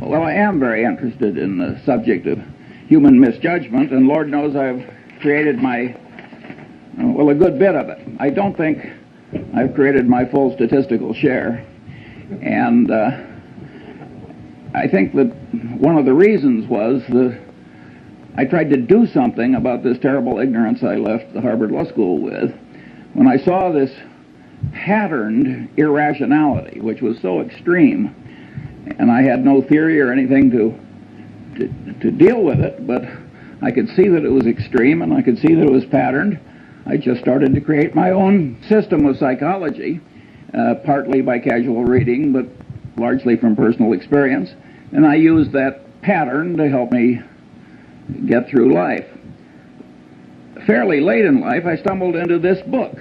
Well, I am very interested in the subject of human misjudgment, and Lord knows I've created a good bit of it. I don't think I've created my full statistical share, and I think that one of the reasons was that I tried to do something about this terrible ignorance I left the Harvard Law School with when I saw this patterned irrationality, which was so extreme, and I had no theory or anything to deal with it, but I could see that it was extreme and I could see that it was patterned. I just started to create my own system of psychology, partly by casual reading, but largely from personal experience, and I used that pattern to help me get through life. Fairly late in life, I stumbled into this book,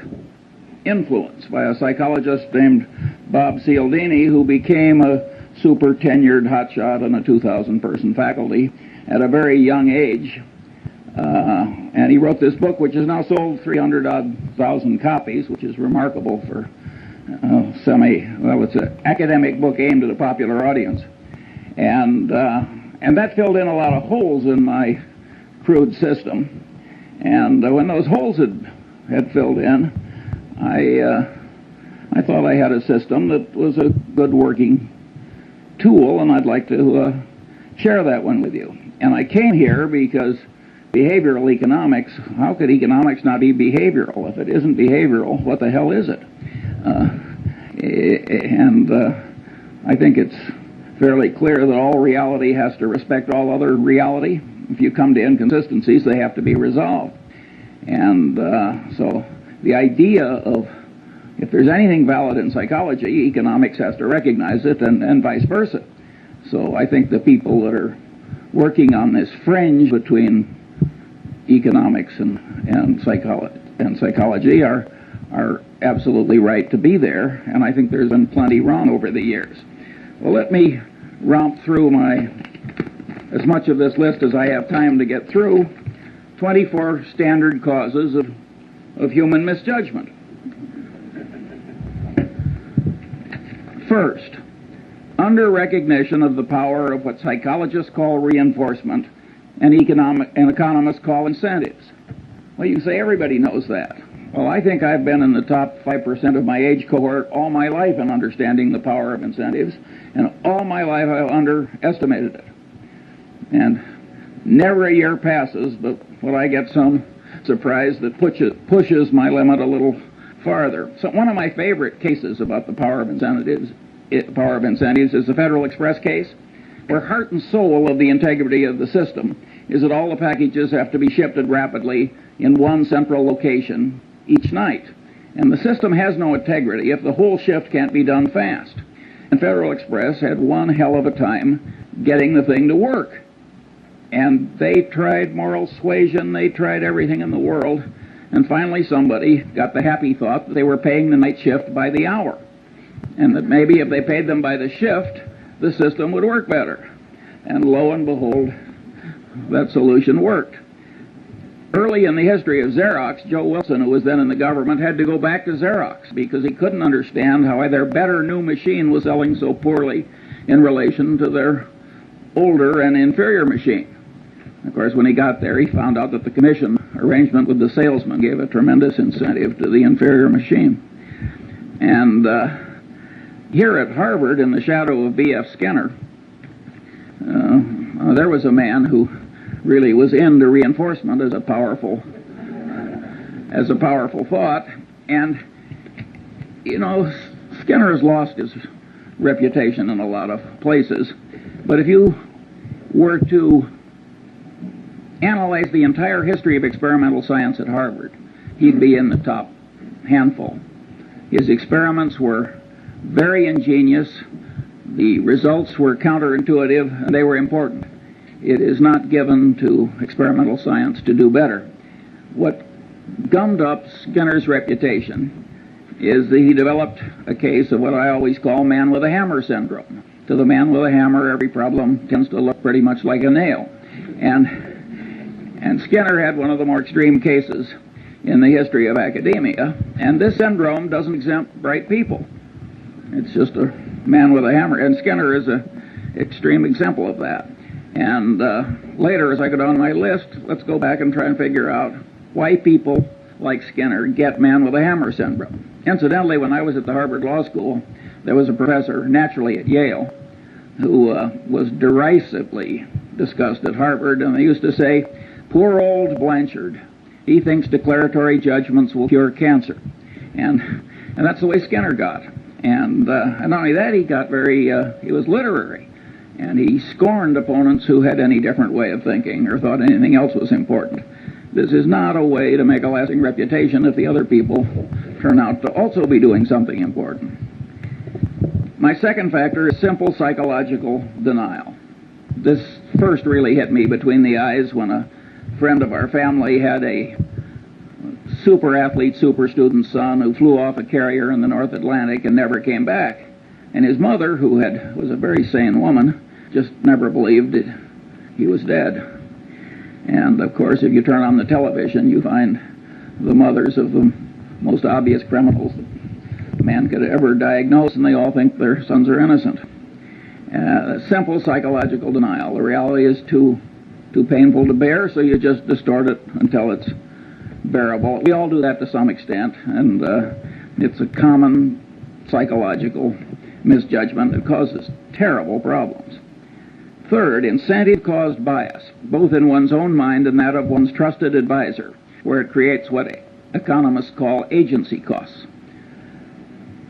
Influence, by a psychologist named Bob Cialdini, who became a super tenured hotshot on a 2,000-person faculty at a very young age. And he wrote this book, which has now sold 300,000 copies, which is remarkable for it's an academic book aimed at a popular audience. And that filled in a lot of holes in my crude system. And when those holes had filled in, I thought I had a system that was a good working tool, and I'd like to share that one with you. And I came here because behavioral economics, how could economics not be behavioral? If it isn't behavioral, what the hell is it? I think it's fairly clear that all reality has to respect all other reality. If you come to inconsistencies, they have to be resolved. And so the idea of if there's anything valid in psychology, economics has to recognize it, and vice versa. So I think the people that are working on this fringe between economics and psychology are absolutely right to be there, and I think there's been plenty wrong over the years. Well, let me romp through as much of this list as I have time to get through. 24 standard causes of human misjudgment. First, under recognition of the power of what psychologists call reinforcement and economists call incentives. Well, you can say everybody knows that. Well, I think I've been in the top 5% of my age cohort all my life in understanding the power of incentives, and all my life I've underestimated it. And never a year passes but when I get some surprise that pushes my limit a little farther. So one of my favorite cases about the power of incentives is the Federal Express case, where heart and soul of the integrity of the system is that all the packages have to be shifted rapidly in one central location each night. And the system has no integrity if the whole shift can't be done fast. And Federal Express had one hell of a time getting the thing to work. And they tried moral suasion, they tried everything in the world, and finally somebody got the happy thought that they were paying the night shift by the hour, and that maybe if they paid them by the shift, the system would work better. And lo and behold, that solution worked. Early in the history of Xerox, Joe Wilson, who was then in the government, had to go back to Xerox because he couldn't understand how their better new machine was selling so poorly in relation to their older and inferior machine. Of course, when he got there, he found out that the commission arrangement with the salesman gave a tremendous incentive to the inferior machine. And here at Harvard, in the shadow of B.F. Skinner, there was a man who really was into reinforcement as a powerful thought. And, you know, Skinner has lost his reputation in a lot of places. But if you were to analyze the entire history of experimental science at Harvard, he'd be in the top handful. His experiments were very ingenious, the results were counterintuitive, and they were important. It is not given to experimental science to do better. What gummed up Skinner's reputation is that he developed a case of what I always call man with a hammer syndrome. To the man with a hammer, every problem tends to look pretty much like a nail. And Skinner had one of the more extreme cases in the history of academia, and this syndrome doesn't exempt bright people. It's just a man with a hammer. And Skinner is extreme example of that. And later, as I go down my list, let's go back and try and figure out why people like Skinner get man with a hammer syndrome. Incidentally, when I was at the Harvard Law School, there was a professor, naturally at Yale, who was derisively discussed at Harvard, and they used to say, "Poor old Blanchard, he thinks declaratory judgments will cure cancer." And that's the way Skinner got. And not only that, he got he was literary. And he scorned opponents who had any different way of thinking or thought anything else was important. This is not a way to make a lasting reputation if the other people turn out to also be doing something important. My second factor is simple psychological denial. This first really hit me between the eyes when a friend of our family had a super athlete, super student son who flew off a carrier in the North Atlantic and never came back. And his mother, who was a very sane woman, just never believed he was dead. And of course, if you turn on the television, you find the mothers of the most obvious criminals that man could ever diagnose, and they all think their sons are innocent. Simple psychological denial. The reality is too painful to bear, so you just distort it until it's bearable. We all do that to some extent, and it's a common psychological misjudgment that causes terrible problems. Third, incentive-caused bias, both in one's own mind and that of one's trusted advisor, where it creates what economists call agency costs.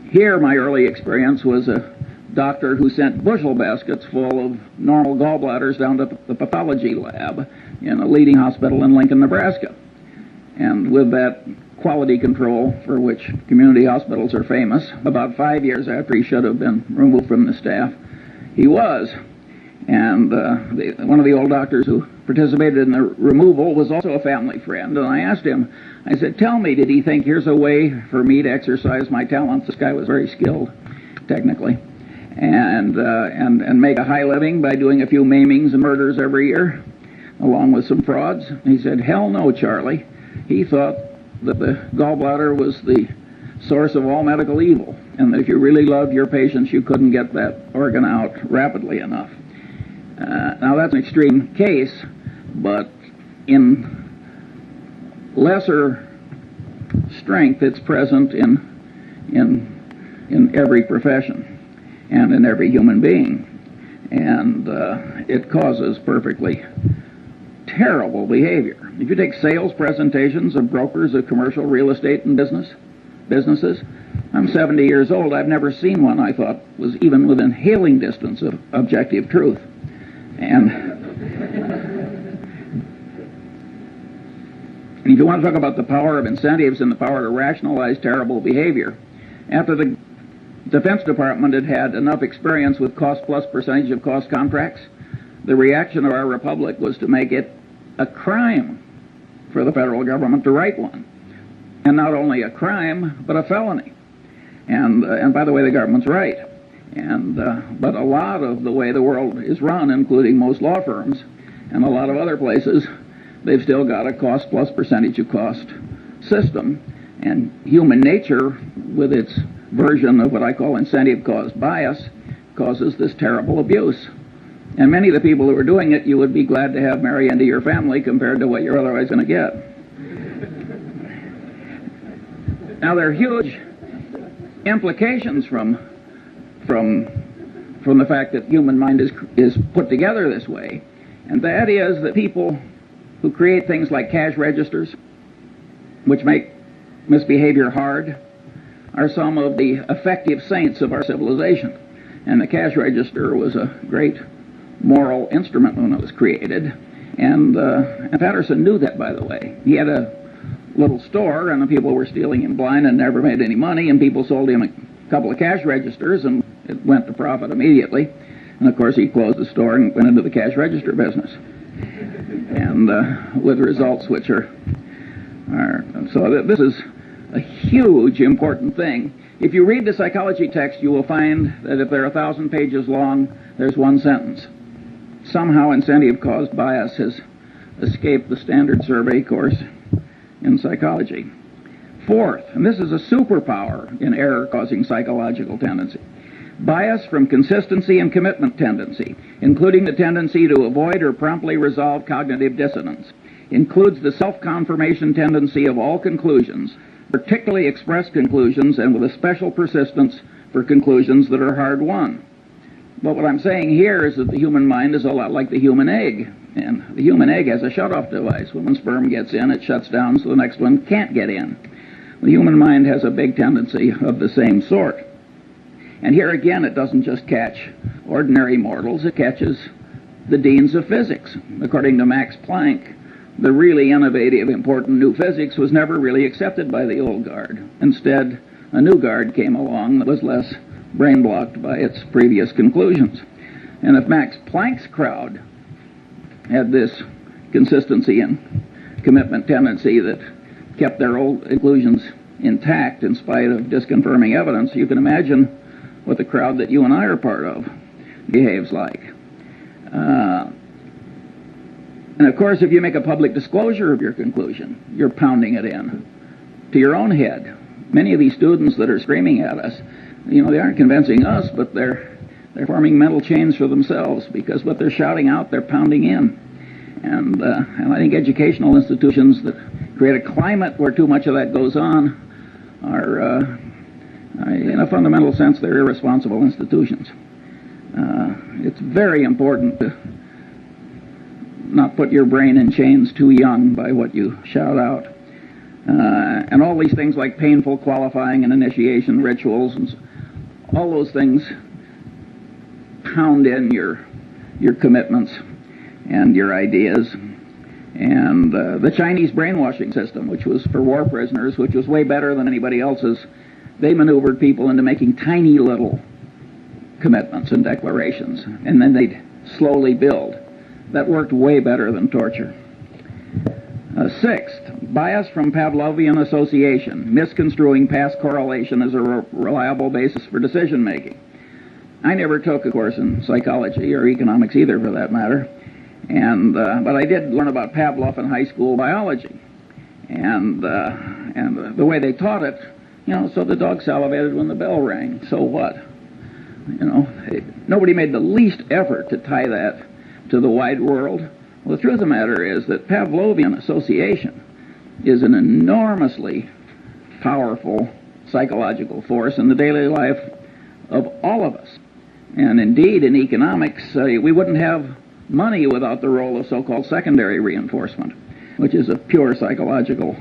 Here, my early experience was a doctor who sent bushel baskets full of normal gallbladders down to the pathology lab in a leading hospital in Lincoln, Nebraska. And with that quality control for which community hospitals are famous, about 5 years after he should have been removed from the staff, he was. And one of the old doctors who participated in the removal was also a family friend. And I asked him, I said, tell me, did he think here's a way for me to exercise my talents? This guy was very skilled, technically, and make a high living by doing a few maimings and murders every year, along with some frauds? He said, hell no, Charlie. He thought that the gallbladder was the source of all medical evil, and that if you really loved your patients, you couldn't get that organ out rapidly enough. Now, that's an extreme case, but in lesser strength, it's present in every profession and in every human being. And it causes perfectly terrible behavior. If you take sales presentations of brokers of commercial real estate and businesses, I'm 70 years old. I've never seen one I thought was even within hailing distance of objective truth. And if you want to talk about the power of incentives and the power to rationalize terrible behavior, after the Defense Department had had enough experience with cost plus percentage of cost contracts, the reaction of our republic was to make it a crime for the federal government to write one. And not only a crime, but a felony. And by the way, the government's right. But a lot of the way the world is run, including most law firms and a lot of other places, they've still got a cost plus percentage of cost system. And human nature, with its version of what I call incentive-caused bias, causes this terrible abuse. And many of the people who are doing it, you would be glad to have marry into your family compared to what you're otherwise going to get. Now, there are huge implications from the fact that human mind is put together this way, and that is that people who create things like cash registers, which make misbehavior hard, are some of the effective saints of our civilization. And the cash register was a great moral instrument when it was created, and Patterson knew that, by the way. He had a little store, and the people were stealing him blind and never made any money, and people sold him a couple of cash registers, and it went to profit immediately. And of course, he closed the store and went into the cash register business, and with results which are so this is a huge important thing. If you read the psychology text, you will find that if they're 1,000 pages long, there's one sentence. Somehow incentive-caused bias has escaped the standard survey course in psychology. Fourth, and this is a superpower in error-causing psychological tendency, Bias from consistency and commitment tendency, including the tendency to avoid or promptly resolve cognitive dissonance, includes the self-confirmation tendency of all conclusions, particularly expressed conclusions, and with a special persistence for conclusions that are hard-won. But what I'm saying here is that the human mind is a lot like the human egg, and the human egg has a shut-off device. When one sperm gets in, it shuts down so the next one can't get in. The human mind has a big tendency of the same sort. And here again, it doesn't just catch ordinary mortals, it catches the deans of physics. According to Max Planck, the really innovative, important new physics was never really accepted by the old guard. Instead, a new guard came along that was less brain-blocked by its previous conclusions. And if Max Planck's crowd had this consistency and commitment tendency that kept their old conclusions intact in spite of disconfirming evidence, you can imagine what the crowd that you and I are part of behaves like. And of course, if you make a public disclosure of your conclusion, you're pounding it in to your own head. Many of these students that are screaming at us, they aren't convincing us, but they're forming mental chains for themselves, because what they're shouting out, they're pounding in. And I think educational institutions that create a climate where too much of that goes on are, in a fundamental sense, they're irresponsible institutions. It's very important to not put your brain in chains too young by what you shout out. And all these things like painful qualifying and initiation rituals, and all those things pound in your commitments and your ideas. And the Chinese brainwashing system, which was for war prisoners, which was way better than anybody else's, they maneuvered people into making tiny little commitments and declarations, and then they'd slowly build. That worked way better than torture. Sixth, bias from Pavlovian association, misconstruing past correlation as a reliable basis for decision making. I never took a course in psychology or economics either, for that matter, but I did learn about Pavlov in high school biology, and the way they taught it, so the dog salivated when the bell rang. So what? Nobody made the least effort to tie that to the wide world. Well, the truth of the matter is that Pavlovian association is an enormously powerful psychological force in the daily life of all of us. And indeed, in economics, we wouldn't have money without the role of so-called secondary reinforcement, which is a pure psychological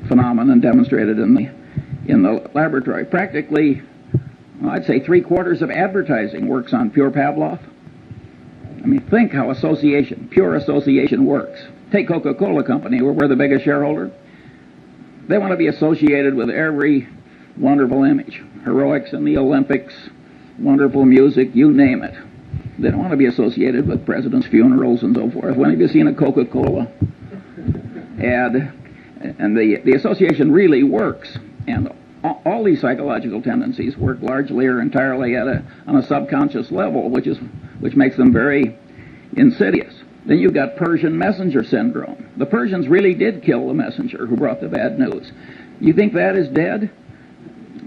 phenomenon demonstrated in the laboratory. Practically, I'd say 3/4 of advertising works on pure Pavlov. I mean, think how pure association works. Take Coca-Cola Company, where we're the biggest shareholder. They want to be associated with every wonderful image. Heroics in the Olympics, wonderful music, you name it. They don't want to be associated with presidents' funerals and so forth. When have you seen a Coca-Cola ad? And the association really works. And all these psychological tendencies work largely or entirely on a subconscious level, which makes them very insidious. Then you've got Persian messenger syndrome. The Persians really did kill the messenger who brought the bad news. You think that is dead?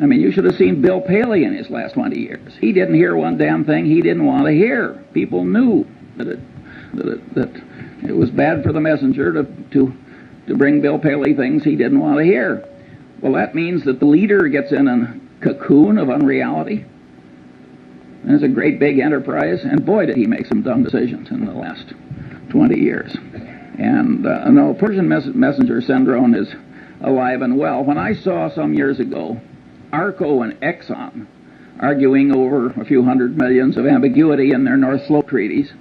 I mean, you should have seen Bill Paley in his last 20 years. He didn't hear one damn thing he didn't want to hear. People knew that it was bad for the messenger to bring Bill Paley things he didn't want to hear. Well, that means that the leader gets in a cocoon of unreality. And it's a great big enterprise, and boy, did he make some dumb decisions in the last 20 years. And no, Persian messenger syndrome is alive and well. When I saw some years ago Arco and Exxon arguing over a few hundred millions of ambiguity in their North Slope treaties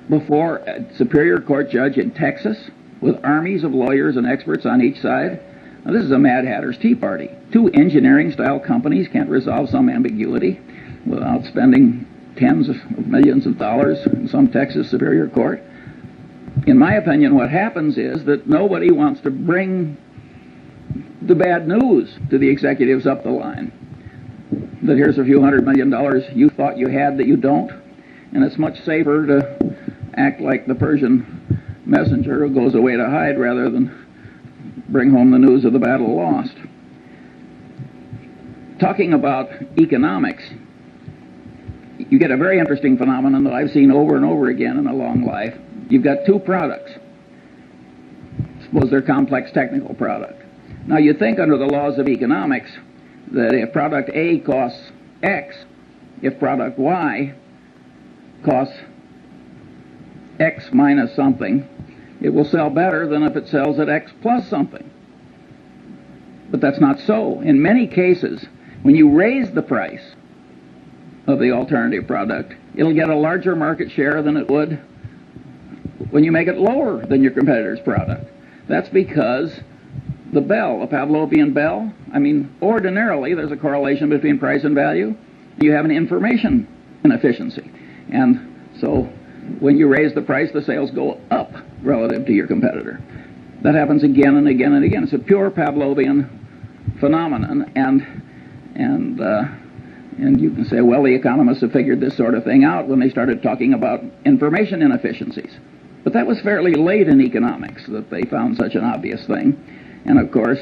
before a Superior Court judge in Texas with armies of lawyers and experts on each side, now, this is a Mad Hatter's Tea Party. Two engineering-style companies can't resolve some ambiguity without spending tens of millions of dollars in some Texas Superior Court. In my opinion, what happens is that nobody wants to bring the bad news to the executives up the line. That here's a few $100 million you thought you had that you don't, and it's much safer to act like the Persian messenger who goes away to hide rather than bring home the news of the battle lost. talking about economics, you get a very interesting phenomenon that I've seen over and over again in a long life. You've got two products. Suppose they're complex technical product. Now you think under the laws of economics that if product A costs X, if product Y costs X minus something, it will sell better than if it sells at X plus something. But that's not so. In many cases, when you raise the price of the alternative product, it'll get a larger market share than it would when you make it lower than your competitor's product. That's because the bell, a Pavlovian bell, ordinarily there's a correlation between price and value. You have an information inefficiency. And so when you raise the price, the sales go up relative to your competitor. That happens again and again and again. It's a pure Pavlovian phenomenon, and you can say, well, the economists have figured this sort of thing out when they started talking about information inefficiencies. But that was fairly late in economics that they found such an obvious thing. And of course,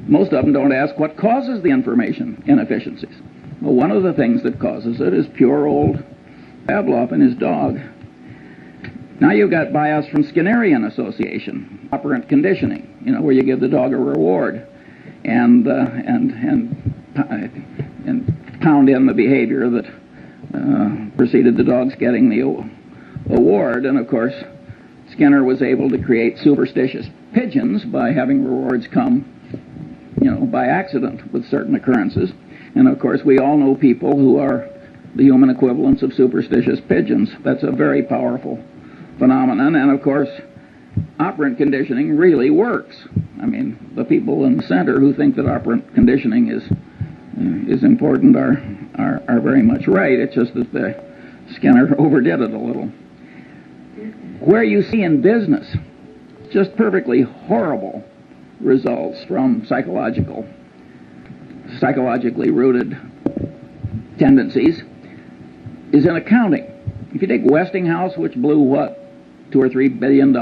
most of them don't ask what causes the information inefficiencies. Well, one of the things that causes it is pure old Pavlov and his dog. Now you've got bias from Skinnerian association, operant conditioning, where you give the dog a reward and pound in the behavior that preceded the dog's getting the award. And of course, Skinner was able to create superstitious pigeons by having rewards come, by accident with certain occurrences. And of course, we all know people who are the human equivalents of superstitious pigeons. That's a very powerful phenomenon. And of course, operant conditioning really works. The people in the center who think that operant conditioning is important are very much right. It's just that Skinner overdid it a little. Where you see in business just perfectly horrible results from psychologically rooted tendencies is in accounting. If you take Westinghouse, which blew $2 or $3 billion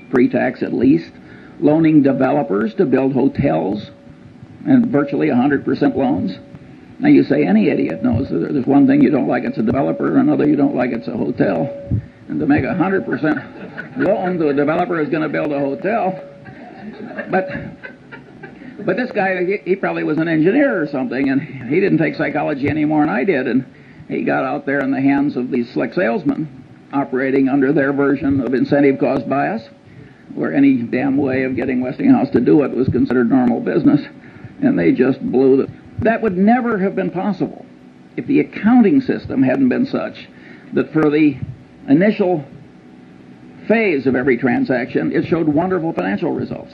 pre-tax at least, loaning developers to build hotels and virtually 100% loans. Now you say any idiot knows that there's one thing you don't like, it's a developer, and another you don't like, it's a hotel. And to make 100% loan to a developer who's going to build a hotel. But this guy, he probably was an engineer or something, and he didn't take psychology any more than I did, and he got out there in the hands of these slick salesmen operating under their version of incentive cost bias, where any damn way of getting Westinghouse to do it was considered normal business, and they just blew it. That would never have been possible if the accounting system hadn't been such that for the initial phase of every transaction, it showed wonderful financial results.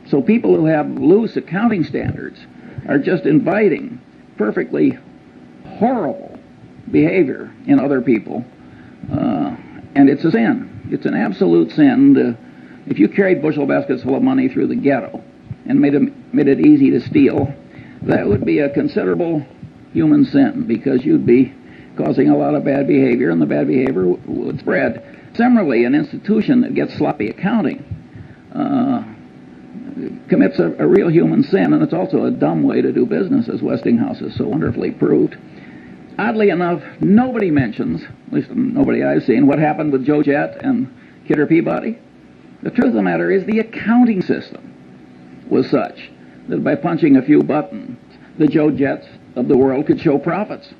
So people who have loose accounting standards are just inviting perfectly horrible behavior in other people, and it's a sin. It's an absolute sin. If you carried bushel baskets full of money through the ghetto and made it easy to steal, that would be a considerable human sin, because you'd be causing a lot of bad behavior, and the bad behavior would spread. Similarly, an institution that gets sloppy accounting commits a real human sin, and it's also a dumb way to do business, as Westinghouse has so wonderfully proved. Oddly enough, nobody mentions, at least nobody I've seen, what happened with Joe Jett and Kidder Peabody. The truth of the matter is the accounting system was such that by punching a few buttons, the Joe Jetts of the world could show profits,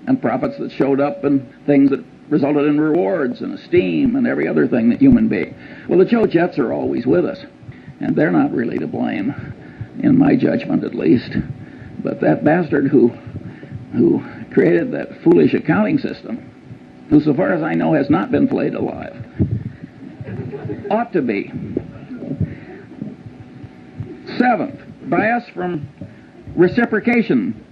and profits that showed up in things that resulted in rewards and esteem and every other thing that human being. Well, the Joe Jetts are always with us, and they're not really to blame, in my judgment at least. But that bastard who created that foolish accounting system, who so far as I know has not been flayed alive, ought to be. Seventh, bias from reciprocation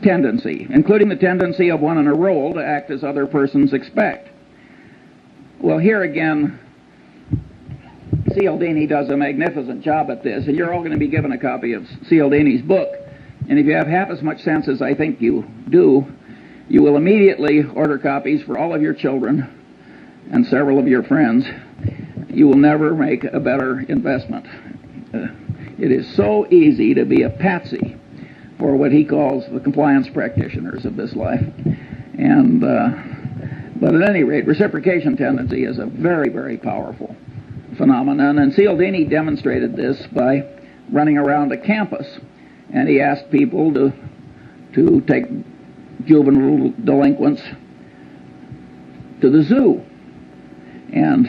tendency, including the tendency of one in a role to act as other persons expect. Well, here again, Cialdini does a magnificent job at this, and you're all going to be given a copy of Cialdini's book. And if you have half as much sense as I think you do, you will immediately order copies for all of your children and several of your friends. You will never make a better investment. It is so easy to be a patsy for what he calls the compliance practitioners of this life. And but at any rate, reciprocation tendency is a very, very powerful phenomenon, and Cialdini demonstrated this by running around a campus, and he asked people to take juvenile delinquents to the zoo. And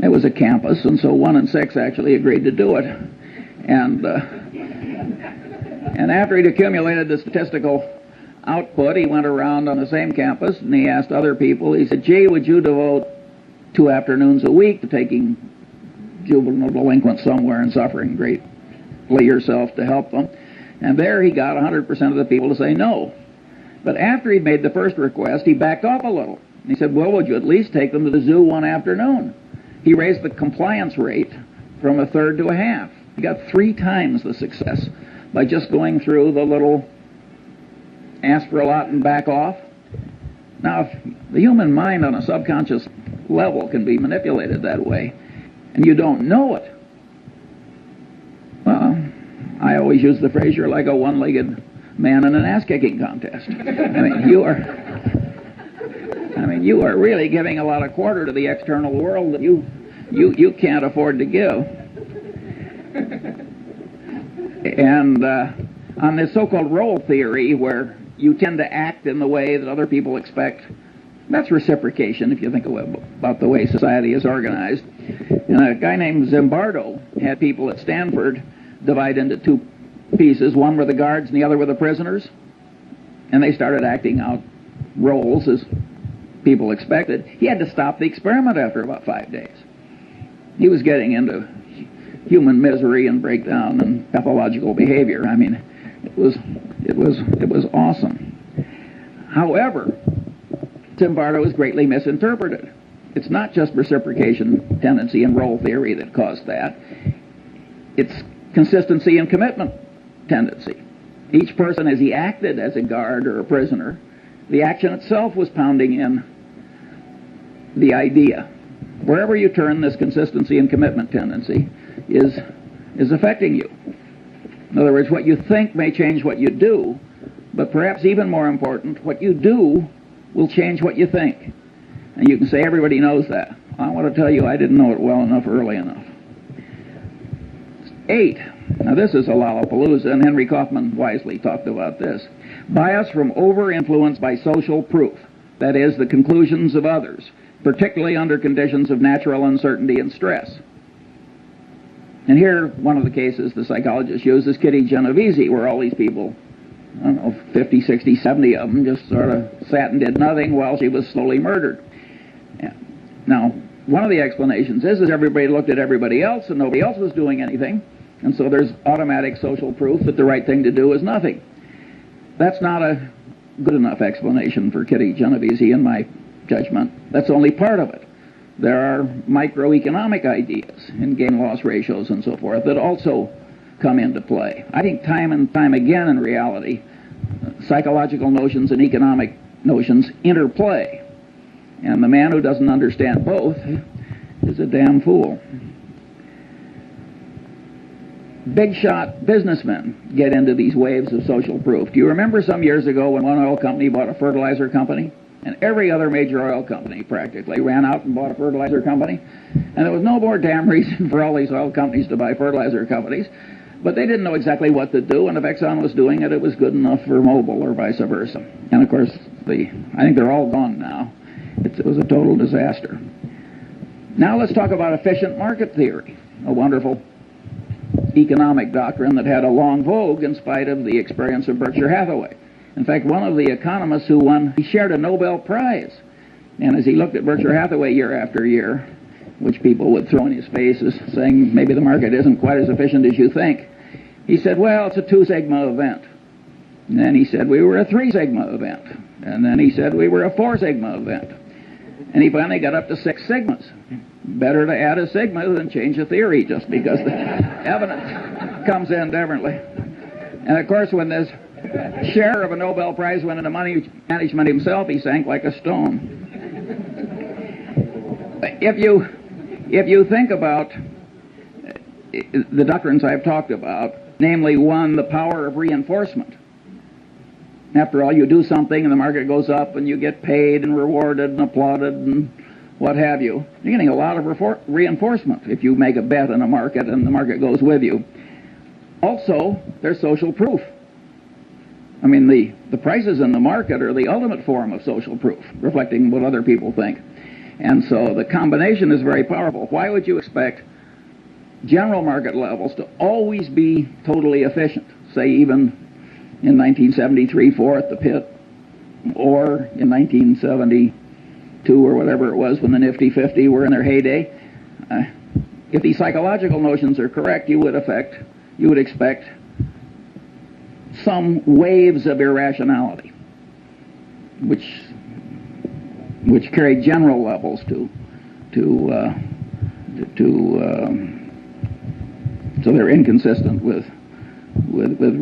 it was a campus, and so 1 in 6 actually agreed to do it. And after he'd accumulated the statistical output, he went around on the same campus, and he asked other people, he said, gee, would you devote 2 afternoons a week to taking juvenile delinquents somewhere and suffering greatly yourself to help them? And there he got 100% of the people to say no. But after he made the first request, he backed off a little. He said, well, would you at least take them to the zoo 1 afternoon? He raised the compliance rate from 1/3 to 1/2. He got 3 times the success by just going through the little ask for a lot and back off. Now, if the human mind on a subconscious level can be manipulated that way, and you don't know it, well, I always use the phrase, you're like a one-legged man in an ass-kicking contest. You are really giving a lot of quarter to the external world that you can't afford to give. And on this so-called role theory, where you tend to act in the way that other people expect, that's reciprocation, if you think about the way society is organized. And a guy named Zimbardo had people at Stanford divide into 2 pieces. One were the guards and the other were the prisoners. And they started acting out roles as people expected. He had to stop the experiment after about 5 days. He was getting into human misery and breakdown and pathological behavior. I mean, it was awesome. However, Zimbardo was greatly misinterpreted. It's not just reciprocation tendency and role theory that caused that. It's consistency and commitment tendency. Each person, as he acted as a guard or a prisoner, the action itself was pounding in the idea. Wherever you turn, this consistency and commitment tendency is affecting you. In other words, what you think may change what you do, but perhaps even more important, what you do will change what you think. And you can say, everybody knows that. I want to tell you, I didn't know it well enough early enough. 8. Now this is a Lollapalooza, and Henry Kaufman wisely talked about this. Bias from over-influence by social proof, that is, the conclusions of others, particularly under conditions of natural uncertainty and stress. And here, one of the cases the psychologist used is Kitty Genovese, where all these people, I don't know, 50, 60, 70 of them just sort of sat and did nothing while she was slowly murdered. Yeah. Now, one of the explanations is everybody looked at everybody else and nobody else was doing anything, and so there's automatic social proof that the right thing to do is nothing. That's not a good enough explanation for Kitty Genovese, in my judgment. That's only part of it. There are microeconomic ideas in gain-loss ratios and so forth that also come into play. I think time and time again in reality, psychological notions and economic notions interplay. And the man who doesn't understand both is a damn fool. Big shot businessmen get into these waves of social proof. Do you remember some years ago when one oil company bought a fertilizer company? And every other major oil company practically ran out and bought a fertilizer company. And there was no more damn reason for all these oil companies to buy fertilizer companies. But they didn't know exactly what to do, and if Exxon was doing it, it was good enough for Mobil or vice versa. And of course, I think they're all gone now. It was a total disaster. Now let's talk about efficient market theory, a wonderful economic doctrine that had a long vogue in spite of the experience of Berkshire Hathaway. In fact, one of the economists who won, he shared a Nobel Prize. And as he looked at Berkshire Hathaway year after year, which people would throw in his face as saying maybe the market isn't quite as efficient as you think, he said, well, it's a 2 sigma event. And then he said we were a 3 sigma event. And then he said we were a 4 sigma event. And he finally got up to 6 sigmas. Better to add a sigma than change a theory just because the evidence comes in differently. And of course, when this share of a Nobel Prize went into money management himself, he sank like a stone. If you think about the doctrines I've talked about, namely, 1, the power of reinforcement. After all, you do something and the market goes up and you get paid and rewarded and applauded and what have you. You're getting a lot of reinforcement if you make a bet in a market and the market goes with you. Also, there's social proof. I mean, the prices in the market are the ultimate form of social proof, reflecting what other people think. And so the combination is very powerful. Why would you expect general market levels to always be totally efficient, say even in 1973-4 at the pit, or in 1972 or whatever it was when the Nifty 50 were in their heyday? If these psychological notions are correct, you would expect some waves of irrationality, which carry general levels so they're inconsistent with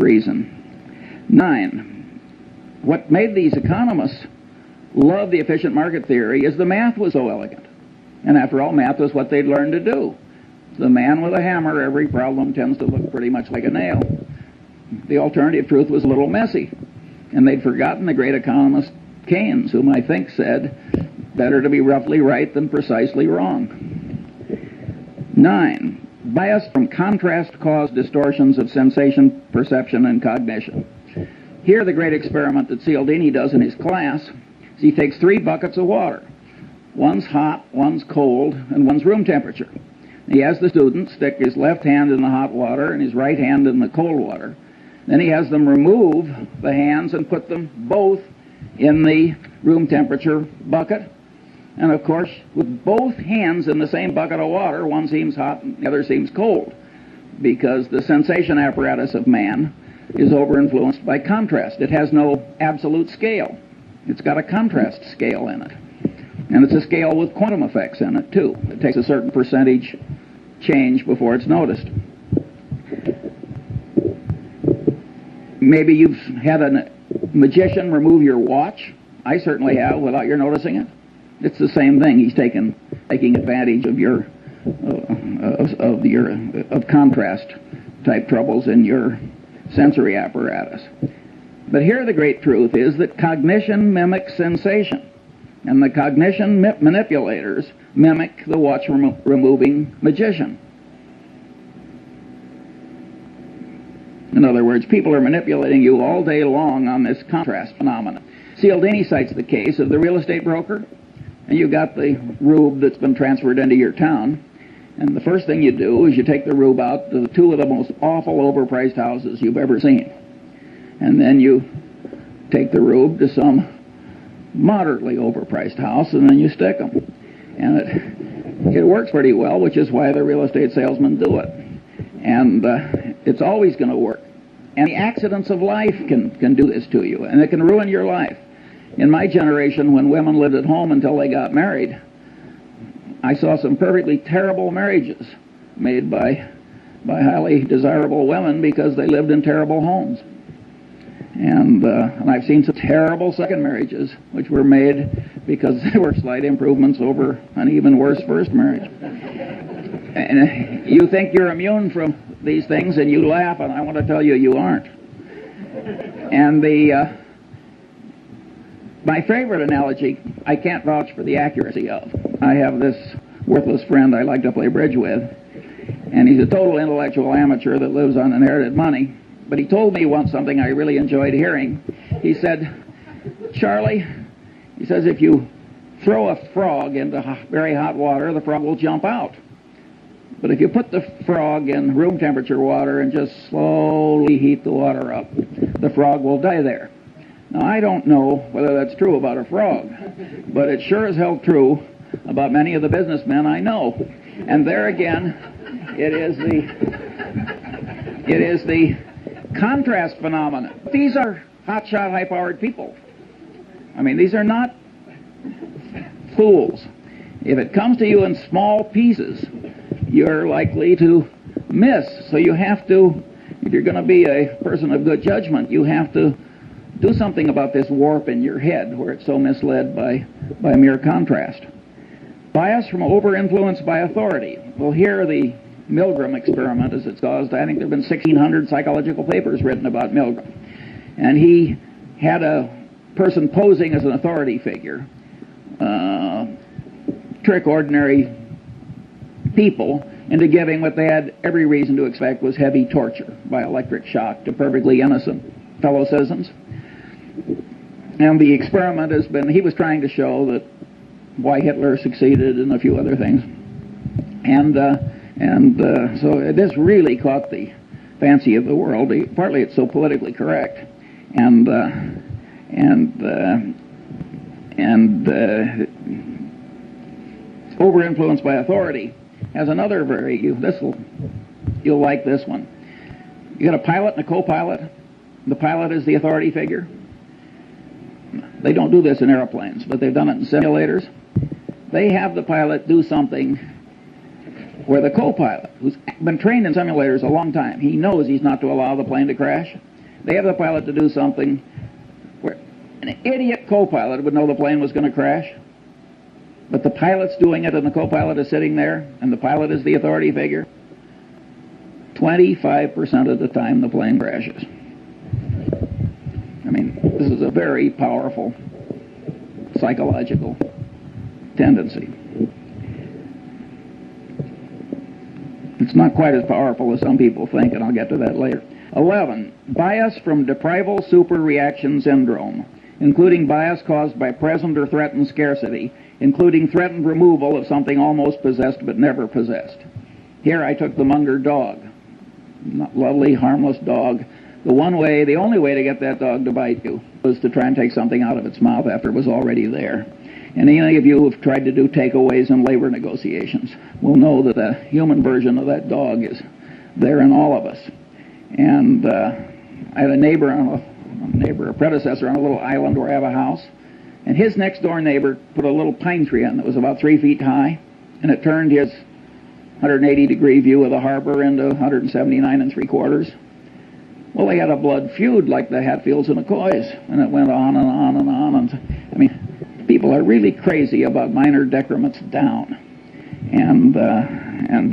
reason. 9. What made these economists love the efficient market theory is the math was so elegant. And after all, math was what they'd learned to do. The man with a hammer, every problem tends to look pretty much like a nail. The alternative truth was a little messy. And they'd forgotten the great economist Keynes, whom I think said, better to be roughly right than precisely wrong. 9. Bias from contrast cause distortions of sensation, perception, and cognition. Here the great experiment that Cialdini does in his class is he takes 3 buckets of water. One's hot, one's cold, and one's room temperature. He has the student stick his left hand in the hot water and his right hand in the cold water. Then he has them remove the hands and put them both in the room temperature bucket. And of course, with both hands in the same bucket of water, one seems hot and the other seems cold, because the sensation apparatus of man is over-influenced by contrast. It has no absolute scale. It's got a contrast scale in it. And it's a scale with quantum effects in it, too. It takes a certain percentage change before it's noticed. Maybe you've had a magician remove your watch. I certainly have, without your noticing it. It's the same thing. He's taking advantage of your contrast type troubles in your sensory apparatus. But here the great truth is that cognition mimics sensation, and the cognition manipulators mimic the watch removing magician. In other words, people are manipulating you all day long on this contrast phenomenon. Cialdini cites the case of the real estate broker, and you got the rube that's been transferred into your town, and the first thing you do is you take the rube out to 2 of the most awful overpriced houses you've ever seen. And then you take the rube to some moderately overpriced house, and then you stick them. And it works pretty well, which is why the real estate salesmen do it. And it's always going to work. And the accidents of life can do this to you, and it can ruin your life. In my generation, when women lived at home until they got married, I saw some perfectly terrible marriages made by highly desirable women because they lived in terrible homes. And I've seen some terrible second marriages which were made because they were slight improvements over an even worse first marriage. And you think you're immune from these things and you laugh, and I want to tell you, you aren't. And my favorite analogy, I can't vouch for the accuracy of. I have this worthless friend I like to play bridge with, and he's a total intellectual amateur that lives on inherited money. But he told me once something I really enjoyed hearing. He said, Charlie, he says, if you throw a frog into very hot water, the frog will jump out. But if you put the frog in room temperature water and just slowly heat the water up, the frog will die there. Now, I don't know whether that's true about a frog, but it sure as hell true about many of the businessmen I know. And there again, it is the contrast phenomenon. These are hotshot, high-powered people. I mean, these are not fools. If it comes to you in small pieces, you're likely to miss. So you have to, if you're going to be a person of good judgment, you have to do something about this warp in your head where it's so misled by mere contrast. Bias from over-influence by authority. Well, here the Milgram experiment, as it's caused, I think there have been 1,600 psychological papers written about Milgram. And he had a person posing as an authority figure trick ordinary people into giving what they had every reason to expect was heavy torture by electric shock to perfectly innocent fellow citizens. And the experiment has been, he was trying to show that why Hitler succeeded and a few other things. So this really caught the fancy of the world. Partly it's so politically correct, and over-influenced by authority has another you'll like this one. You got a pilot and a co-pilot. The pilot is the authority figure. They don't do this in airplanes, but they've done it in simulators. They have the pilot do something where the co-pilot, who's been trained in simulators a long time, he knows he's not to allow the plane to crash. They have the pilot to do something where an idiot co-pilot would know the plane was going to crash, but the pilot's doing it and the co-pilot is sitting there and the pilot is the authority figure. 25% of the time the plane crashes. I mean, this is a very powerful psychological tendency. It's not quite as powerful as some people think, and I'll get to that later. 11. Bias from deprival superreaction syndrome, including bias caused by present or threatened scarcity, including threatened removal of something almost possessed but never possessed. Here I took the Munger dog. Lovely, harmless dog. The only way to get that dog to bite you was to try and take something out of its mouth after it was already there. And any of you who've tried to do takeaways in labor negotiations will know that the human version of that dog is there in all of us. And I had a predecessor on a little island where I have a house, and his next door neighbor put a little pine tree in that was about 3 feet high, and it turned his 180-degree view of the harbor into 179 3/4. Well, they had a blood feud like the Hatfields and McCoys, and it went on and on and on. And I mean, people are really crazy about minor decrements down. And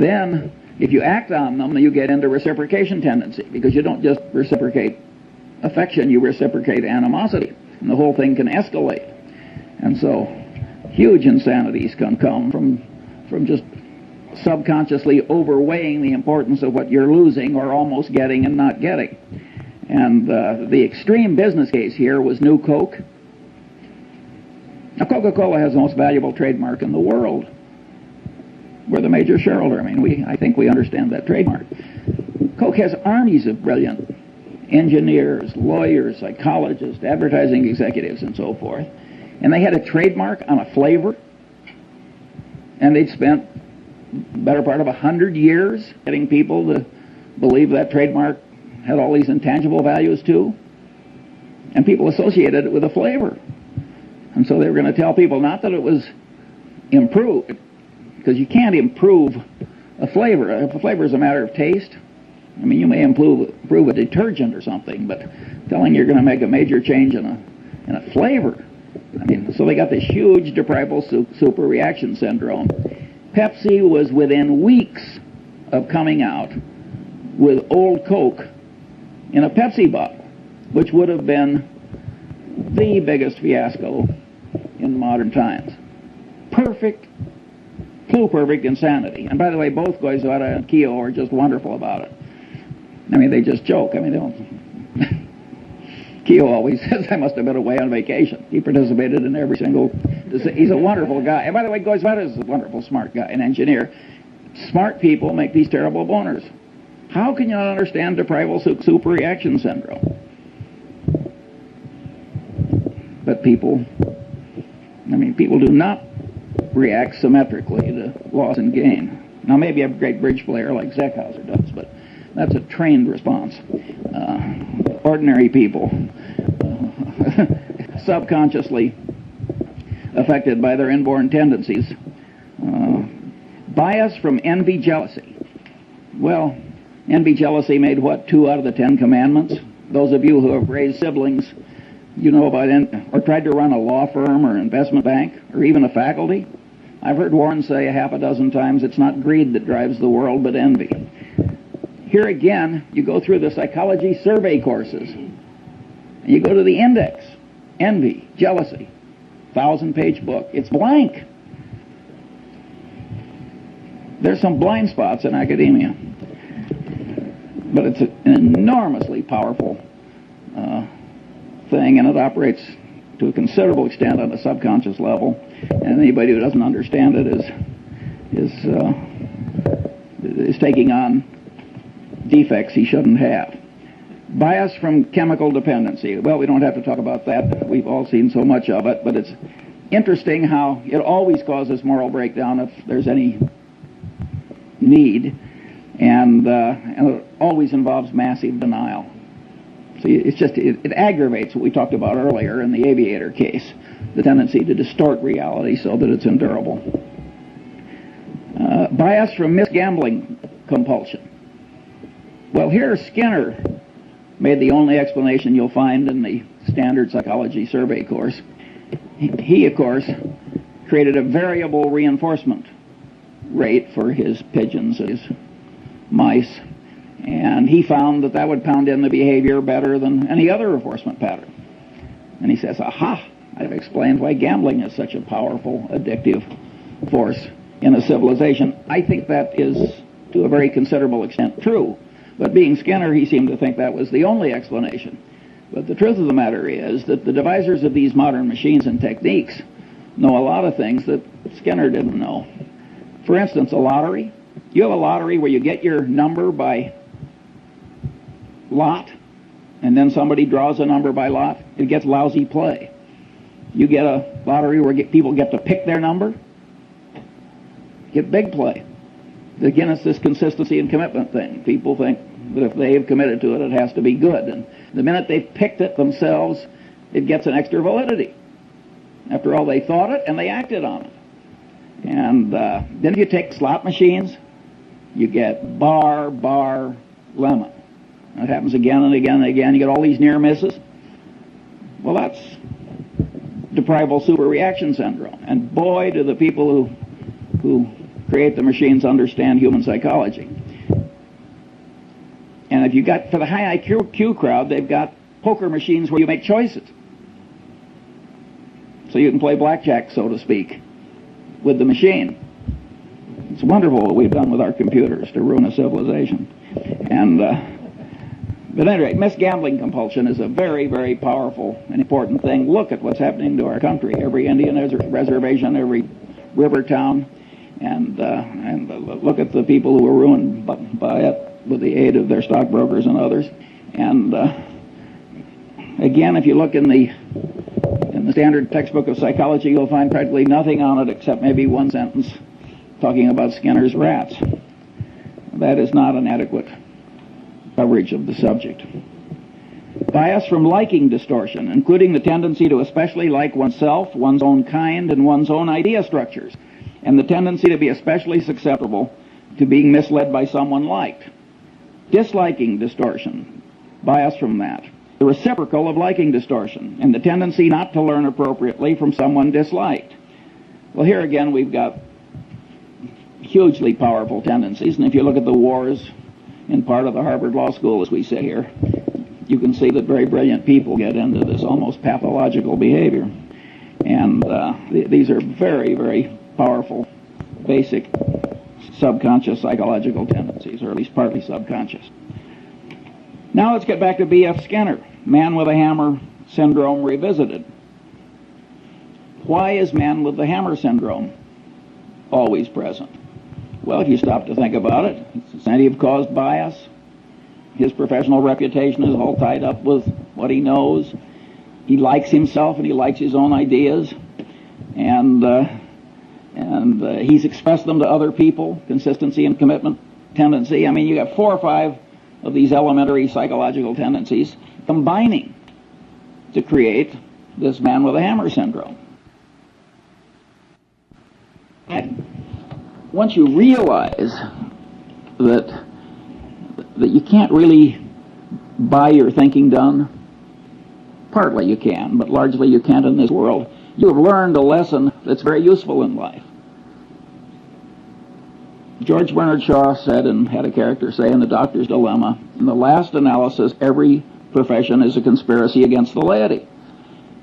then, if you act on them, you get into reciprocation tendency, because you don't just reciprocate affection, you reciprocate animosity, and the whole thing can escalate. And so, huge insanities can come from just subconsciously overweighing the importance of what you're losing or almost getting and not getting. And the extreme business case here was New Coke. Now, Coca-Cola has the most valuable trademark in the world. We're the major shareholder. I mean, I think we understand that trademark. Coke has armies of brilliant engineers, lawyers, psychologists, advertising executives, and so forth. And they had a trademark on a flavor, and they'd spent the better part of 100 years getting people to believe that trademark had all these intangible values too. And people associated it with a flavor. And so they were going to tell people not that it was improved, because you can't improve a flavor. If a flavor is a matter of taste, I mean, you may improve a detergent or something, but telling you're going to make a major change in a flavor. I mean, so they got this huge deprival superreaction syndrome. Pepsi was within weeks of coming out with old Coke in a Pepsi bottle, which would have been the biggest fiasco in modern times. Perfect insanity. And by the way, both Goizueta and Keogh are just wonderful about it. I mean, they just joke. I mean, they don't. Keogh always says, I must have been away on vacation. He participated in every single... He's a wonderful guy. And by the way, Goizueta is a wonderful, smart guy, an engineer. Smart people make these terrible boners. How can you not understand deprival superreaction syndrome? But people do not react symmetrically to loss and gain. Now, maybe a great bridge player like Zeckhauser does, but that's a trained response. Ordinary people, subconsciously affected by their inborn tendencies. Bias from envy, jealousy. Well, envy, jealousy made what, 2 out of the 10 commandments? Those of you who have raised siblings, you know about or tried to run a law firm or investment bank or even a faculty. I've heard Warren say 6 times, it's not greed that drives the world, but envy. Here again, you go through the psychology survey courses, and you go to the index, envy, jealousy. 1,000-page book. It's blank. There's some blind spots in academia, but it's an enormously powerful thing, and it operates to a considerable extent on a subconscious level. And anybody who doesn't understand it is taking on defects he shouldn't have. Bias from chemical dependency. Well, we don't have to talk about that. We've all seen so much of it, but it's interesting how it always causes moral breakdown if there's any need, and it always involves massive denial. So it aggravates what we talked about earlier in the aviator case, the tendency to distort reality so that it's endurable. Bias from misgambling compulsion. Well, here Skinner made the only explanation you'll find in the standard psychology survey course. He, of course, created a variable reinforcement rate for his pigeons, his mice, and he found that would pound in the behavior better than any other reinforcement pattern. And he says, aha, I've explained why gambling is such a powerful, addictive force in a civilization. I think that is, to a very considerable extent, true. But being Skinner, he seemed to think that was the only explanation. But the truth of the matter is that the devisers of these modern machines and techniques know a lot of things that Skinner didn't know. For instance, a lottery. You have a lottery where you get your number by lot, and then somebody draws a number by lot. It gets lousy play. You get a lottery where people get to pick their number. Get big play. Again, it's this consistency and commitment thing. People think that if they have committed to it, it has to be good. And the minute they've picked it themselves, it gets an extra validity. After all, they thought it and they acted on it. And then if you take slot machines, you get bar, lemon. That happens again and again and again. You get all these near misses. Well, that's deprival superreaction syndrome. And boy, do the people who create the machines understand human psychology. And if you got, for the high IQ crowd, they've got poker machines where you make choices. So you can play blackjack, so to speak, with the machine. It's wonderful what we've done with our computers to ruin a civilization. And but anyway, misgambling compulsion is a very, very powerful and important thing. Look at what's happening to our country. Every Indian reservation, every river town, and look at the people who are ruined by it with the aid of their stockbrokers and others. And again, if you look in the standard textbook of psychology, you'll find practically nothing on it except maybe one sentence talking about Skinner's rats. That is not an adequate coverage of the subject. Bias from liking distortion, including the tendency to especially like oneself, one's own kind, and one's own idea structures, and the tendency to be especially susceptible to being misled by someone liked. Disliking distortion, bias from that. The reciprocal of liking distortion, and the tendency not to learn appropriately from someone disliked. Well, here again we've got hugely powerful tendencies, and if you look at the wars in part of the Harvard Law School, as we sit here, you can see that very brilliant people get into this almost pathological behavior. And these are very, very powerful, basic, subconscious psychological tendencies, or at least partly subconscious. Now let's get back to B.F. Skinner, man with a hammer syndrome revisited. Why is man with the hammer syndrome always present? Well, if you stop to think about it, it's incentive-caused bias. His professional reputation is all tied up with what he knows. He likes himself and he likes his own ideas, and he's expressed them to other people. Consistency and commitment tendency. I mean, you got 4 or 5 of these elementary psychological tendencies combining to create this man with a hammer syndrome. And once you realize that you can't really buy your thinking done, partly you can, but largely you can't in this world, you have learned a lesson that's very useful in life. George Bernard Shaw said, and had a character say in The Doctor's Dilemma, in the last analysis, every profession is a conspiracy against the laity.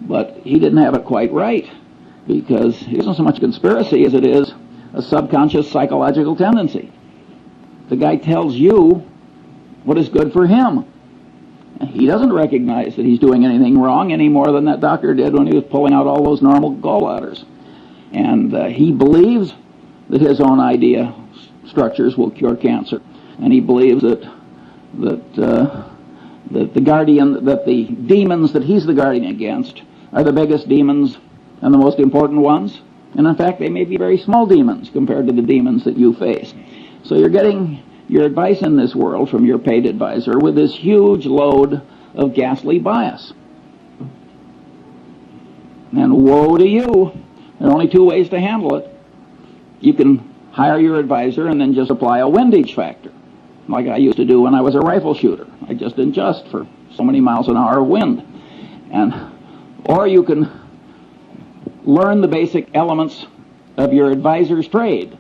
But he didn't have it quite right, because it isn't so much conspiracy as it is a subconscious psychological tendency. The guy tells you what is good for him. He doesn't recognize that he's doing anything wrong any more than that doctor did when he was pulling out all those normal gallbladders. And he believes that his own idea structures will cure cancer. And he believes that the demons that he's the guardian against are the biggest demons and the most important ones. And in fact, they may be very small demons compared to the demons that you face. So you're getting your advice in this world from your paid advisor with this huge load of ghastly bias. And woe to you. There are only two ways to handle it. You can hire your advisor and then just apply a windage factor, like I used to do when I was a rifle shooter. I just adjust for so many miles an hour of wind. Or you can learn the basic elements of your advisor's trade.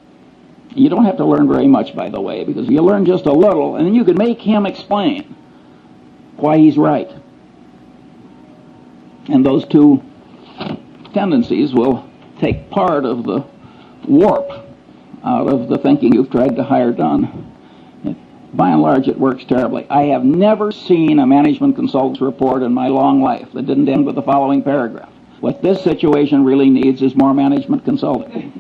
You don't have to learn very much, by the way, because you learn just a little, and then you can make him explain why he's right. And those two tendencies will take part of the warp out of the thinking you've tried to hire done. By and large, it works terribly. I have never seen a management consultant's report in my long life that didn't end with the following paragraph: what this situation really needs is more management consulting.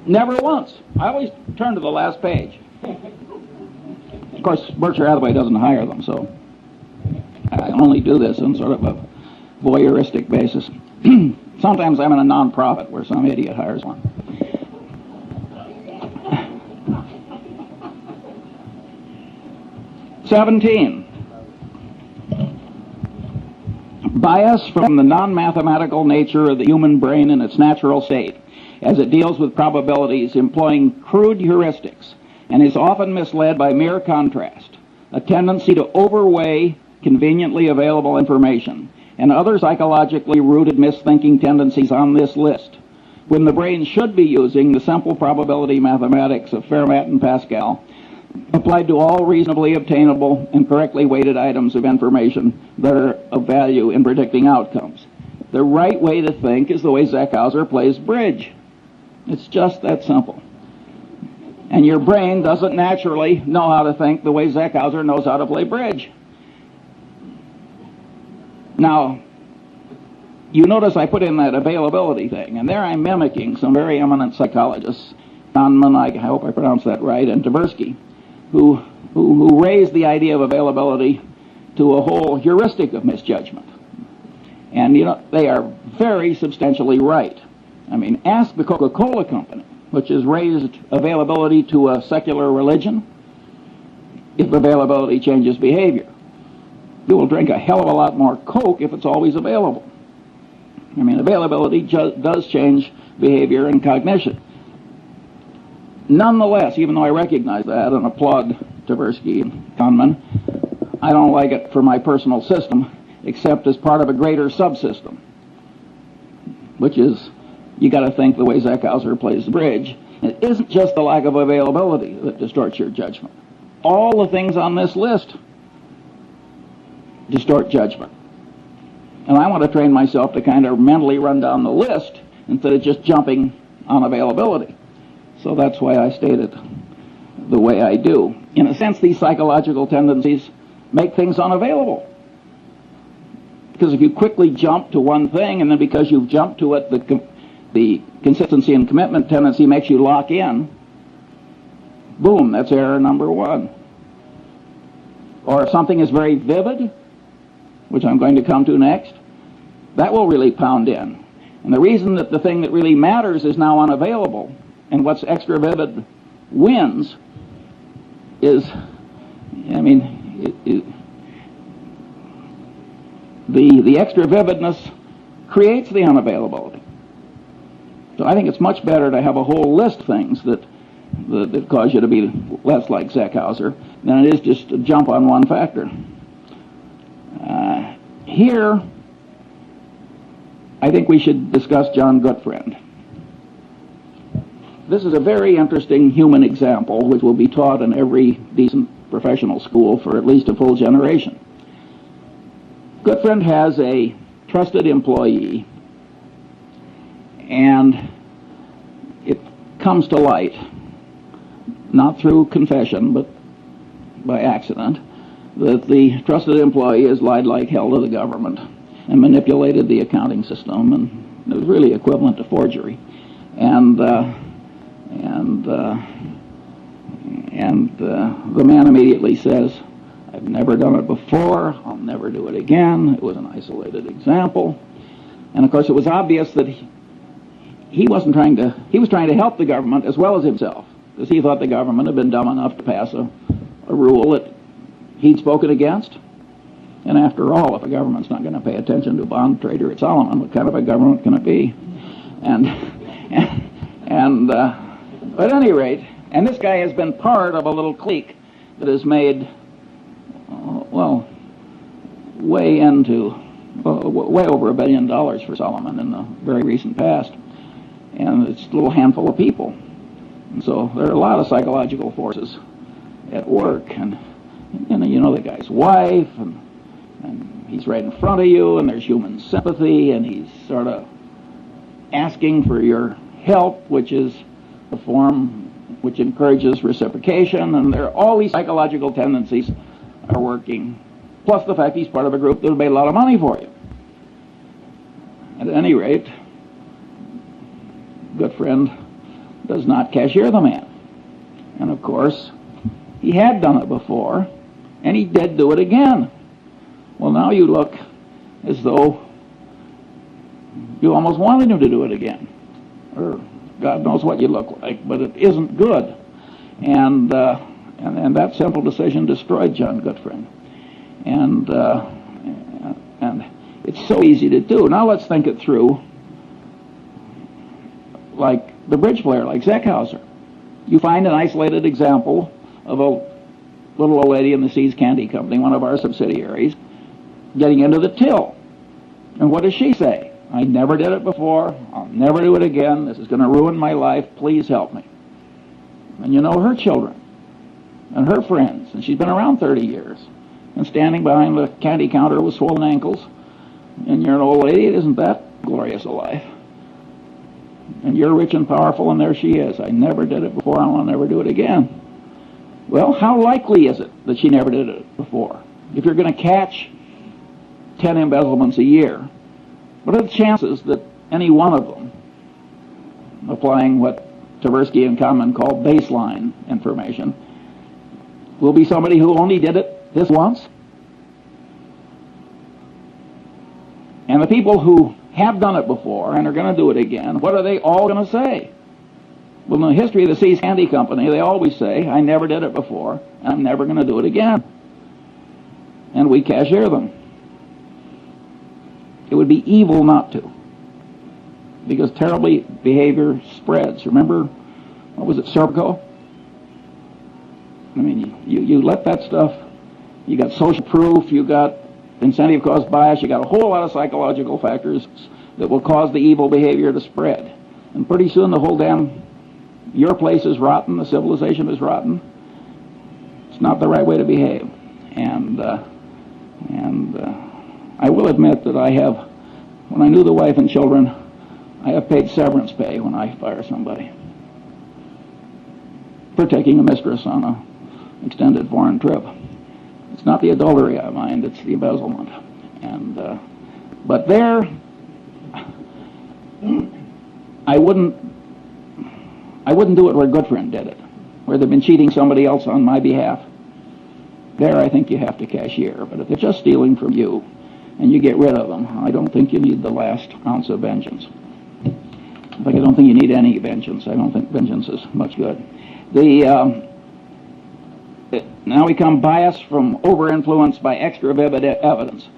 Never once. I always turn to the last page. Of course, Berkshire Hathaway doesn't hire them, so I only do this on sort of a voyeuristic basis. Sometimes I'm in a non-profit where some idiot hires one. "17. Bias from the non-mathematical nature of the human brain in its natural state, as it deals with probabilities employing crude heuristics, and is often misled by mere contrast, a tendency to overweigh conveniently available information, and other psychologically rooted misthinking tendencies on this list, when the brain should be using the simple probability mathematics of Fermat and Pascal, applied to all reasonably obtainable and correctly weighted items of information that are of value in predicting outcomes. The right way to think is the way Zeckhauser plays bridge. It's just that simple. And your brain doesn't naturally know how to think the way Zeckhauser knows how to play bridge. Now, you notice I put in that availability thing, and there I'm mimicking some very eminent psychologists, Kahneman, I hope I pronounced that right, and Tversky, who raised the idea of availability to a whole heuristic of misjudgment. And, you know, they are very substantially right. I mean, ask the Coca-Cola Company, which has raised availability to a secular religion, if availability changes behavior. You will drink a hell of a lot more Coke if it's always available. I mean, availability does change behavior and cognition. Nonetheless, even though I recognize that and applaud Tversky and Kahneman, I don't like it for my personal system, except as part of a greater subsystem, which is, you got to think the way Zeckhauser plays the bridge. It isn't just the lack of availability that distorts your judgment. All the things on this list distort judgment. And I want to train myself to kind of mentally run down the list instead of just jumping on availability. So that's why I state it the way I do. In a sense, these psychological tendencies make things unavailable. Because if you quickly jump to one thing, and then because you've jumped to it, the consistency and commitment tendency makes you lock in, boom, that's error number one. Or if something is very vivid, which I'm going to come to next, that will really pound in. And the reason that the thing that really matters is now unavailable, and what's extra vivid wins, is, I mean, the extra vividness creates the unavailability. So I think it's much better to have a whole list of things that cause you to be less like Zeckhauser than it is just to jump on one factor. Here, I think we should discuss John Gutfriend. This is a very interesting human example which will be taught in every decent professional school for at least a full generation. Gutfriend has a trusted employee, and it comes to light, not through confession, but by accident, that the trusted employee has lied like hell to the government and manipulated the accounting system, and it was really equivalent to forgery. And the man immediately says, "I've never done it before. I'll never do it again. It was an isolated example." And of course, it was obvious that he was trying to help the government as well as himself, because he thought the government had been dumb enough to pass a rule that he'd spoken against. And after all, if a government's not going to pay attention to a bond trader at Solomon, what kind of a government can it be? But at any rate, and this guy has been part of a little clique that has made, way over $1 billion for Solomon in the very recent past. And it's a little handful of people. And so there are a lot of psychological forces at work. And you know the guy's wife, and he's right in front of you, and there's human sympathy, and he's sort of asking for your help, which is a form which encourages reciprocation, and there are all these psychological tendencies are working, plus the fact he's part of a group that will pay a lot of money for you. At any rate, good friend does not cashier the man. And of course, he had done it before, and he did do it again. Well, now you look as though you almost wanted him to do it again. Or God knows what you look like, but it isn't good. And that simple decision destroyed John Goodfriend. And it's so easy to do. Now let's think it through like the bridge player, like Zeckhauser. You find an isolated example of a little old lady in the Seas Candy Company, one of our subsidiaries, getting into the till. And what does she say? "I never did it before. I'll never do it again. This is going to ruin my life. Please help me." And you know her children and her friends, and she's been around 30 years, and standing behind the candy counter with swollen ankles, and you're an old lady. It isn't that glorious a life. And you're rich and powerful, and there she is. "I never did it before. I'll never do it again." Well, how likely is it that she never did it before? If you're going to catch 10 embezzlements a year, what are the chances that any one of them, applying what Tversky and Kahneman call baseline information, will be somebody who only did it this once? And the people who have done it before and are going to do it again, what are they all going to say? Well, in the history of the Seas Candy Company, they always say, "I never did it before, and I'm never going to do it again." And we cashier them. It would be evil not to, because terrible behavior spreads. Remember, what was it, Serpico? I mean, you let that stuff, you got social proof, you got incentive caused bias, you got a whole lot of psychological factors that will cause the evil behavior to spread. And pretty soon the whole your place is rotten, the civilization is rotten. It's not the right way to behave. And I will admit that when I knew the wife and children, I have paid severance pay when I fire somebody for taking a mistress on an extended foreign trip. It's not the adultery I mind, it's the embezzlement. But there, I wouldn't do it where Goodfriend did it, where they've been cheating somebody else on my behalf. There, I think you have to cashier. But if they're just stealing from you and you get rid of them, I don't think you need the last ounce of vengeance. In fact, I don't think you need any vengeance. I don't think vengeance is much good. Now we come biased from over-influence by extra vivid evidence.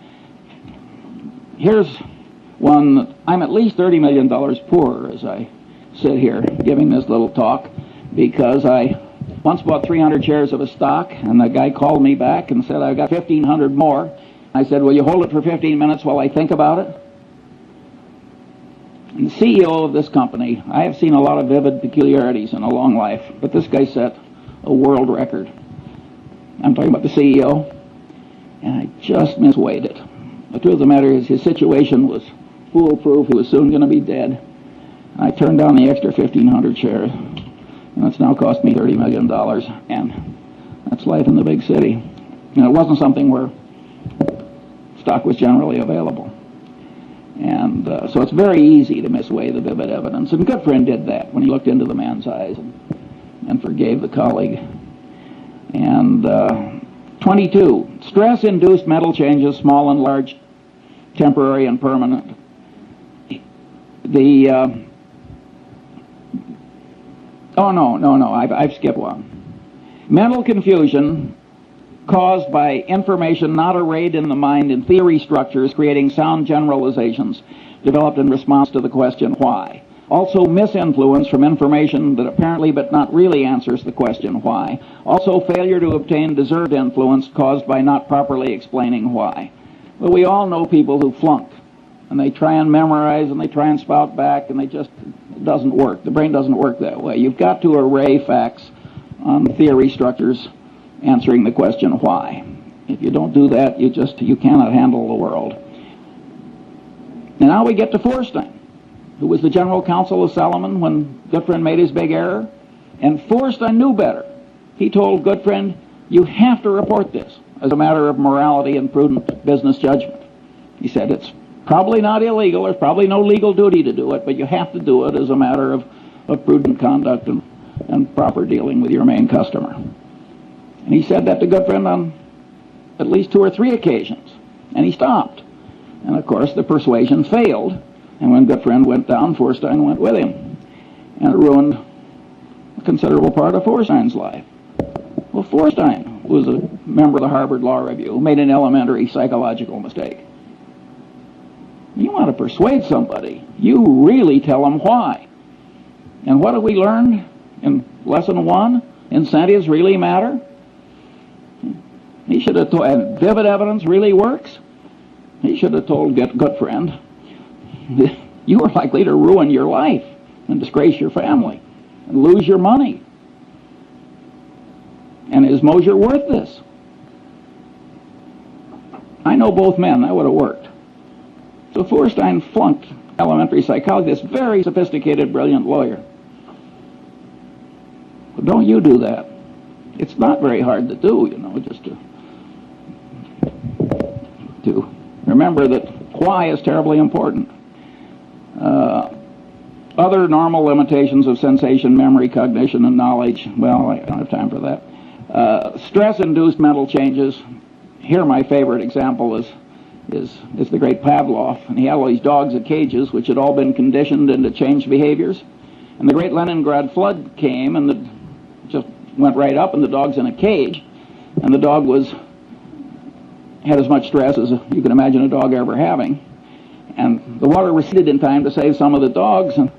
Here's one. I'm at least $30 million poorer as I sit here giving this little talk, because I once bought 300 shares of a stock, and the guy called me back and said, "I've got 1,500 more." I said, "Will you hold it for 15 minutes while I think about it?" And the CEO of this company, I have seen a lot of vivid peculiarities in a long life, but this guy set a world record. I'm talking about the CEO, and I just misweighed it. The truth of the matter is his situation was foolproof. He was soon going to be dead. I turned down the extra 1,500 shares, and it's now cost me $30 million, and that's life in the big city. And it wasn't something where stock was generally available. And so it's very easy to misweigh the vivid evidence. And Goodfriend did that when he looked into the man's eyes and forgave the colleague. And 22, stress-induced mental changes, small and large, temporary and permanent. I've skipped one. Mental confusion caused by information not arrayed in the mind in theory structures, creating sound generalizations developed in response to the question why. Also misinfluence from information that apparently but not really answers the question why. Also failure to obtain deserved influence caused by not properly explaining why. Well, we all know people who flunk, and they try and memorize, and they try and spout back, and it doesn't work. The brain doesn't work that way. You've got to array facts on theory structures answering the question why. If you don't do that, you cannot handle the world. And now we get to Feuerstein, who was the general counsel of Salomon when Goodfriend made his big error. And Feuerstein knew better. He told Goodfriend, you have to report this as a matter of morality and prudent business judgment. He said, it's probably not illegal, there's probably no legal duty to do it, but you have to do it as a matter of prudent conduct and proper dealing with your main customer. And he said that to Goodfriend on at least 2 or 3 occasions, and he stopped. And of course the persuasion failed, and when Goodfriend went down, Feuerstein went with him, and it ruined a considerable part of Feuerstein's life. Well, Feuerstein was a member of the Harvard Law Review who made an elementary psychological mistake. You want to persuade somebody, you really tell them why. And what have we learned in lesson 1? Incentives really matter. He should have told, and vivid evidence really works. He should have told Goodfriend, you are likely to ruin your life and disgrace your family and lose your money. And is Mosier worth this? I know both men, that would have worked. So Feuerstein flunked elementary psychology, this very sophisticated, brilliant lawyer. Well, don't you do that. It's not very hard to do, just to remember that why is terribly important. Other normal limitations of sensation, memory, cognition, and knowledge, well, I don't have time for that. Stress-induced mental changes. Here my favorite example is the great Pavlov, and he had all these dogs in cages which had all been conditioned into changed behaviors. And the great Leningrad flood came, and just went right up, and the dog's in a cage, and the dog had as much stress as you can imagine a dog ever having. And the water receded in time to save some of the dogs, and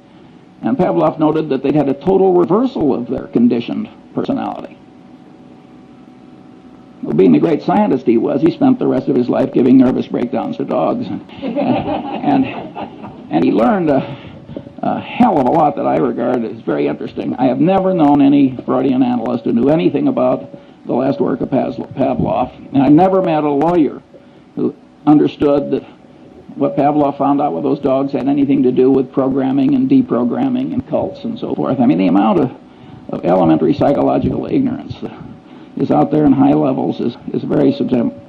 Pavlov noted that they'd had a total reversal of their conditioned personality. Well, being the great scientist he was, he spent the rest of his life giving nervous breakdowns to dogs. And he learned a hell of a lot that I regard as very interesting. I have never known any Freudian analyst who knew anything about the last work of Pavlov. And I've never met a lawyer who understood that what Pavlov found out with those dogs had anything to do with programming and deprogramming and cults and so forth. I mean, the amount of elementary psychological ignorance is out there in high levels is very substantial.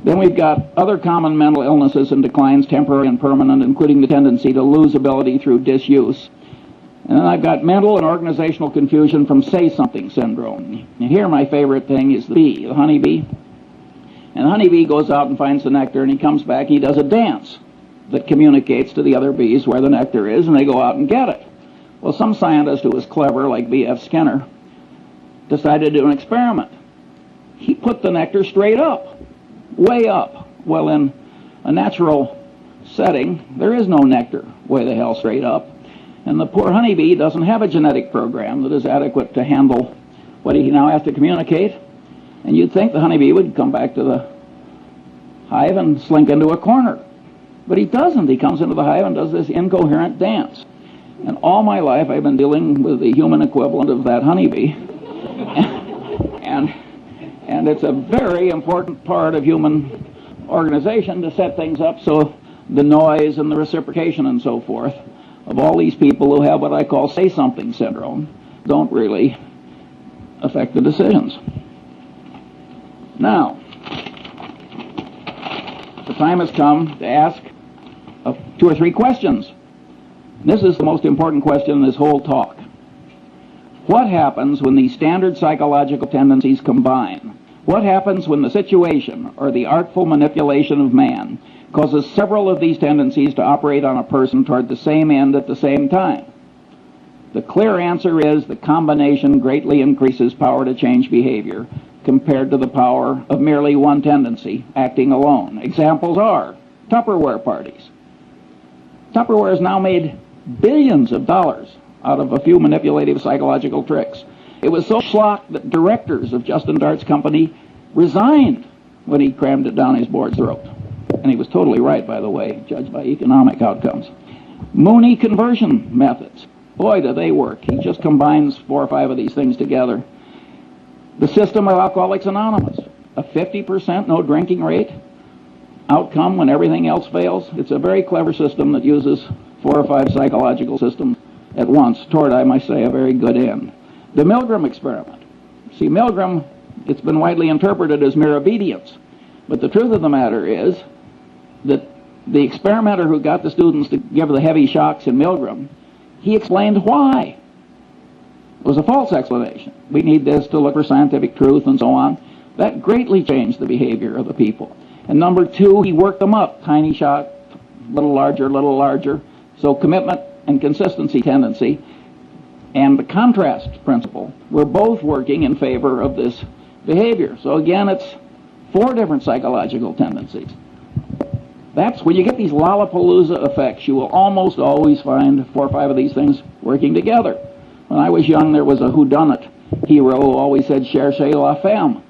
Then we've got other common mental illnesses and declines, temporary and permanent, including the tendency to lose ability through disuse. And then I've got mental and organizational confusion from say-something syndrome. And here my favorite thing is the bee, the honeybee. And the honeybee goes out and finds the nectar, and he comes back and he does a dance that communicates to the other bees where the nectar is, and they go out and get it. Well, some scientist who was clever, like B.F. Skinner, decided to do an experiment. He put the nectar straight up, way up. Well, in a natural setting, there is no nectar way the hell straight up. And the poor honeybee doesn't have a genetic program that is adequate to handle what he now has to communicate. And you'd think the honeybee would come back to the hive and slink into a corner. But he doesn't. He comes into the hive and does this incoherent dance. And all my life I've been dealing with the human equivalent of that honeybee. And it's a very important part of human organization to set things up so the noise and the reciprocation and so forth of all these people who have what I call say-something syndrome don't really affect the decisions. Now, the time has come to ask 2 or 3 questions. This is the most important question in this whole talk. What happens when these standard psychological tendencies combine? What happens when the situation or the artful manipulation of man causes several of these tendencies to operate on a person toward the same end at the same time? The clear answer is the combination greatly increases power to change behavior compared to the power of merely one tendency acting alone. Examples are Tupperware parties. Tupperware has now made billions of dollars out of a few manipulative psychological tricks. It was so schlock that directors of Justin Dart's company resigned when he crammed it down his board's throat. And he was totally right, by the way, judged by economic outcomes. Mooney conversion methods. Boy, do they work. He just combines 4 or 5 of these things together. The system of Alcoholics Anonymous. A 50% no drinking rate outcome when everything else fails. It's a very clever system that uses 4 or 5 psychological systems at once toward, I might say, a very good end. The Milgram experiment. See, Milgram, it's been widely interpreted as mere obedience. But the truth of the matter is that the experimenter who got the students to give the heavy shocks in Milgram, he explained why. It was a false explanation. We need this to look for scientific truth and so on. That greatly changed the behavior of the people. And number 2, he worked them up. Tiny shock, little larger, little larger. So commitment and consistency tendency and the contrast principle were both working in favor of this behavior. So again, it's 4 different psychological tendencies. That's when you get these Lollapalooza effects, you will almost always find 4 or 5 of these things working together. When I was young, there was a whodunit hero who always said, cherchez la femme.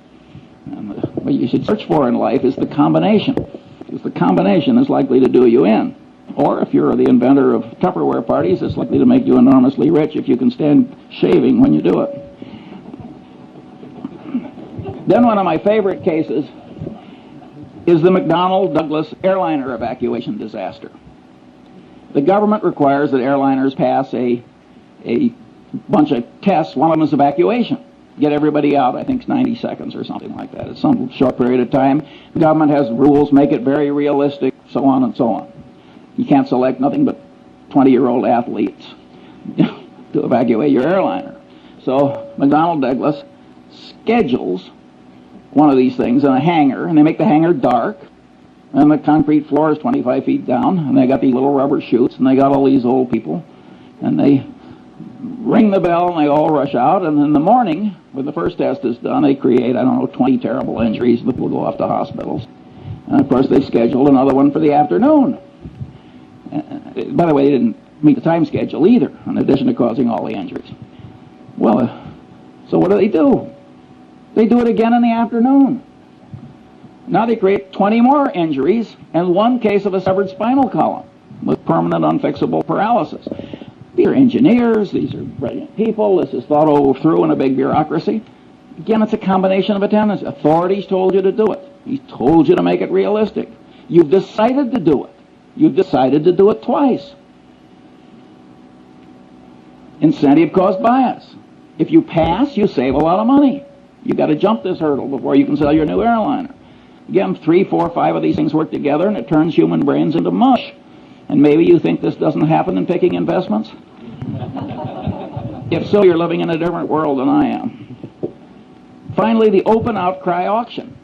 And what you should search for in life is the combination, because the combination is likely to do you in. Or if you're the inventor of Tupperware parties, it's likely to make you enormously rich if you can stand shaving when you do it. Then one of my favorite cases is the McDonnell-Douglas airliner evacuation disaster. The government requires that airliners pass a bunch of tests. One of them is evacuation. Get everybody out, I think it's 90 seconds or something like that. It's some short period of time. The government has rules, make it very realistic, so on and so on. You can't select nothing but 20-year-old athletes to evacuate your airliner. So McDonnell-Douglas schedules one of these things in a hangar, and they make the hangar dark, and the concrete floor is 25 feet down, and they got these little rubber chutes, and they got all these old people, and they ring the bell, and they all rush out, and in the morning, when the first test is done, they create, 20 terrible injuries that will go off to hospitals. And of course, they scheduled another one for the afternoon. By the way, they didn't meet the time schedule either, in addition to causing all the injuries. Well, so what do? They do it again in the afternoon. Now they create 20 more injuries and 1 case of a severed spinal column with permanent unfixable paralysis. These are engineers, these are brilliant people, this is thought over through in a big bureaucracy. Again, it's a combination of attendance. Authorities told you to do it. He told you to make it realistic. You've decided to do it. You've decided to do it twice. Incentive cost bias. If you pass, you save a lot of money. You've got to jump this hurdle before you can sell your new airliner. Again, 3, 4, 5 of these things work together, and it turns human brains into mush. And maybe you think this doesn't happen in picking investments? If so, you're living in a different world than I am. Finally, the open outcry auction.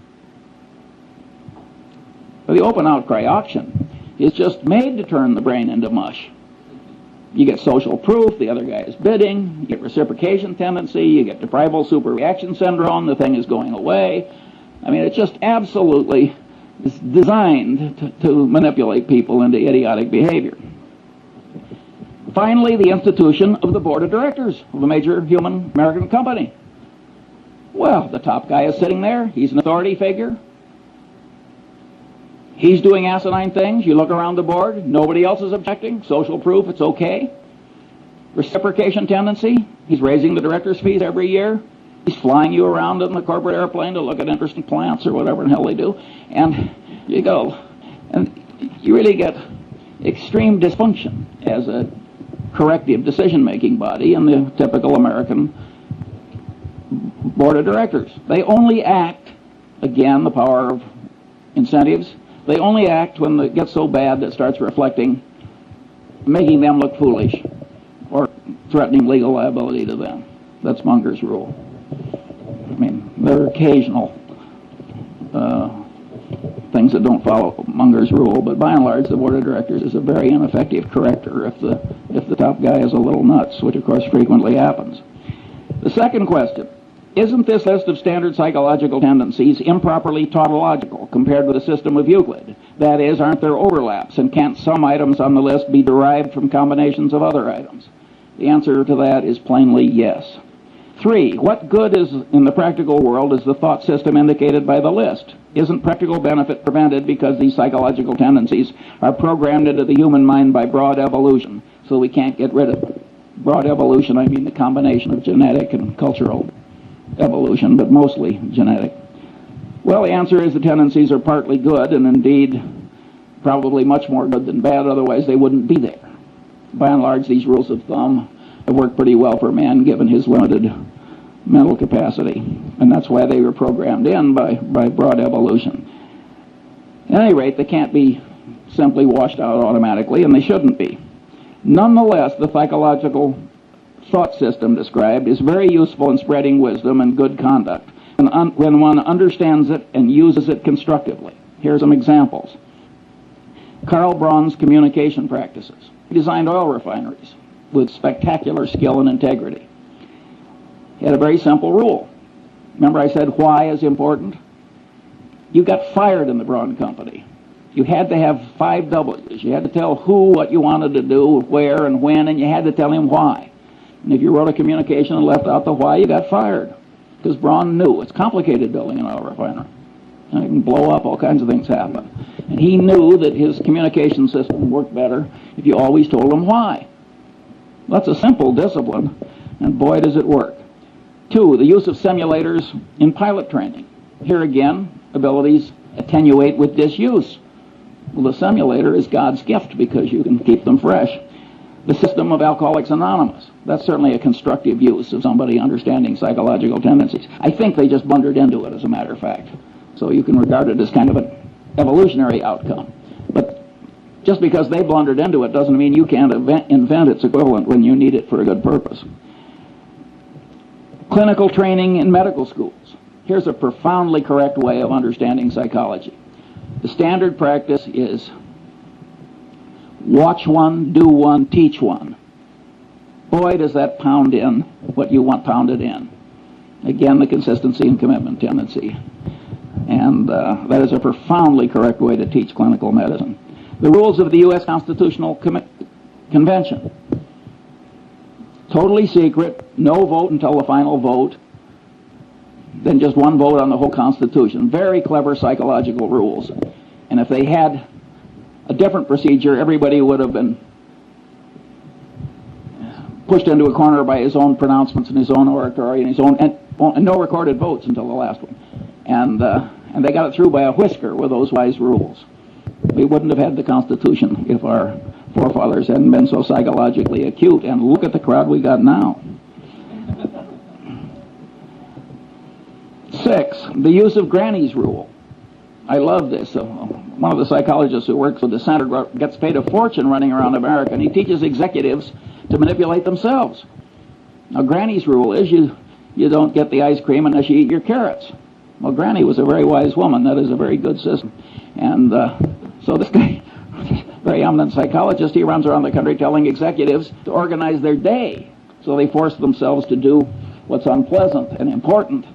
The open outcry auction is just made to turn the brain into mush. You get social proof, the other guy is bidding, you get reciprocation tendency, you get deprival superreaction syndrome, the thing is going away. I mean, it's just absolutely designed to manipulate people into idiotic behavior. Finally, the institution of the board of directors of a major human American company. Well, the top guy is sitting there, he's an authority figure. He's doing asinine things. You look around the board, nobody else is objecting. Social proof, it's okay. Reciprocation tendency, he's raising the director's fees every year. He's flying you around in the corporate airplane to look at interesting plants or whatever the hell they do. And You go, and you really get extreme dysfunction as a corrective decision-making body in the typical American board of directors. They only act, again, the power of incentives, they only act when it gets so bad that it starts reflecting, making them look foolish or threatening legal liability to them. That's Munger's rule. I mean, there are occasional things that don't follow Munger's rule, but by and large, the board of directors is a very ineffective corrector if the top guy is a little nuts, which of course frequently happens. The second question: isn't this list of standard psychological tendencies improperly tautological compared with the system of Euclid? That is, aren't there overlaps, and can't some items on the list be derived from combinations of other items? The answer to that is plainly yes. 3, what good is in the practical world is the thought system indicated by the list? Isn't practical benefit prevented because these psychological tendencies are programmed into the human mind by broad evolution, so we can't get rid of them? Broad evolution, I mean the combination of genetic and cultural evolution, but mostly genetic. Well, the answer is the tendencies are partly good, and indeed probably much more good than bad, otherwise they wouldn't be there. By and large, these rules of thumb have worked pretty well for man given his limited mental capacity, and that's why they were programmed in by broad evolution. At any rate, they can't be simply washed out automatically, and they shouldn't be. Nonetheless, the psychological thought system described is very useful in spreading wisdom and good conduct when one understands it and uses it constructively. Here are some examples. Karl Braun's communication practices. He designed oil refineries with spectacular skill and integrity. He had a very simple rule. Remember I said why is important? You got fired in the Braun Company. You had to have 5 W's. You had to tell who what you wanted to do, where and when, and you had to tell him why. And if you wrote a communication and left out the why, you got fired. Because Braun knew it's complicated building an oil refinery. And it can blow up, all kinds of things happen. And he knew that his communication system worked better if you always told him why. That's a simple discipline, and boy does it work. 2, the use of simulators in pilot training. Here again, abilities attenuate with disuse. Well, the simulator is God's gift because you can keep them fresh. The system of Alcoholics Anonymous. That's certainly a constructive use of somebody understanding psychological tendencies. I think they just blundered into it, as a matter of fact. So you can regard it as kind of an evolutionary outcome. But just because they blundered into it doesn't mean you can't invent its equivalent when you need it for a good purpose. Clinical training in medical schools. Here's a profoundly correct way of understanding psychology. The standard practice is watch one, do one, teach one. Boy, does that pound in what you want pounded in. Again, the consistency and commitment tendency. And that is a profoundly correct way to teach clinical medicine. The rules of the U.S. Constitutional Convention. Totally secret, no vote until the final vote, then just one vote on the whole Constitution. Very clever psychological rules. And if they had a different procedure, everybody would have been pushed into a corner by his own pronouncements and his own oratory and his own, and no recorded votes until the last one. And they got it through by a whisker with those wise rules. We wouldn't have had the Constitution if our forefathers hadn't been so psychologically acute. And look at the crowd we got now. 6, the use of Granny's rule. I love this. One of the psychologists who works with the Center gets paid a fortune running around America, and he teaches executives to manipulate themselves. Now, Granny's rule is you don't get the ice cream unless you eat your carrots. Well, Granny was a very wise woman. That is a very good system. And so this guy, very eminent psychologist, he runs around the country telling executives to organize their day. So they force themselves to do what's unpleasant and important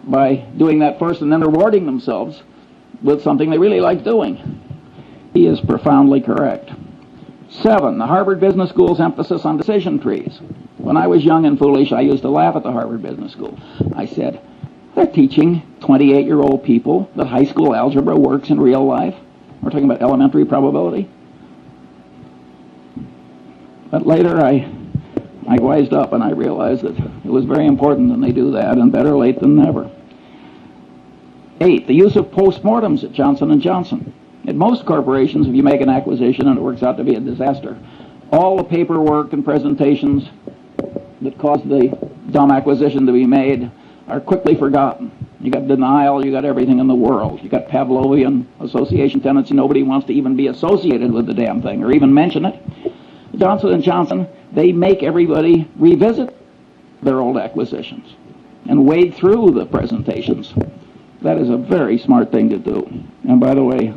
by doing that first and then rewarding themselves with something they really like doing. He is profoundly correct. 7, the Harvard Business School's emphasis on decision trees. When I was young and foolish, I used to laugh at the Harvard Business School. I said, they're teaching 28-year-old people that high school algebra works in real life. We're talking about elementary probability. But later I wised up and I realized that it was very important that they do that, and better late than never. 8, the use of postmortems at Johnson & Johnson. At most corporations, if you make an acquisition and it works out to be a disaster, all the paperwork and presentations that caused the dumb acquisition to be made are quickly forgotten. You got denial, you got everything in the world. You got Pavlovian association tendency. Nobody wants to even be associated with the damn thing or even mention it. Johnson & Johnson, they make everybody revisit their old acquisitions and wade through the presentations. That is a very smart thing to do. And by the way,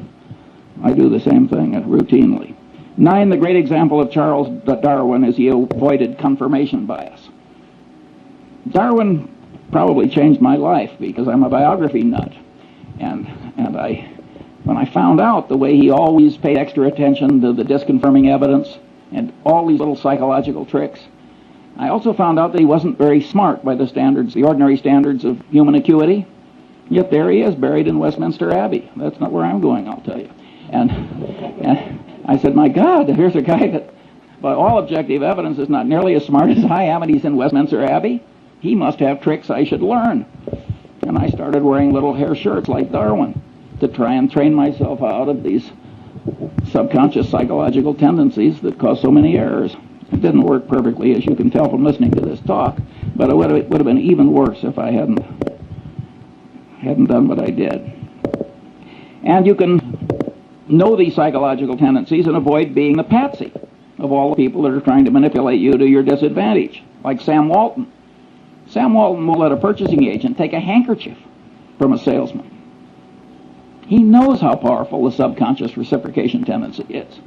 I do the same thing routinely. 9, the great example of Charles Darwin is he avoided confirmation bias. Darwin probably changed my life because I'm a biography nut. And when I found out the way he always paid extra attention to the disconfirming evidence and all these little psychological tricks, I also found out that he wasn't very smart by the standards, the ordinary standards of human acuity. Yet there he is, buried in Westminster Abbey. That's not where I'm going, I'll tell you. And I said, my God, here's a guy that, by all objective evidence, is not nearly as smart as I am, and he's in Westminster Abbey. He must have tricks I should learn. And I started wearing little hair shirts like Darwin to try and train myself out of these subconscious psychological tendencies that cause so many errors. It didn't work perfectly, as you can tell from listening to this talk, but it would have been even worse if I hadn't done what I did. And you can know these psychological tendencies and avoid being the patsy of all the people that are trying to manipulate you to your disadvantage, like Sam Walton. Sam Walton will let a purchasing agent take a handkerchief from a salesman. He knows how powerful the subconscious reciprocation tendency is.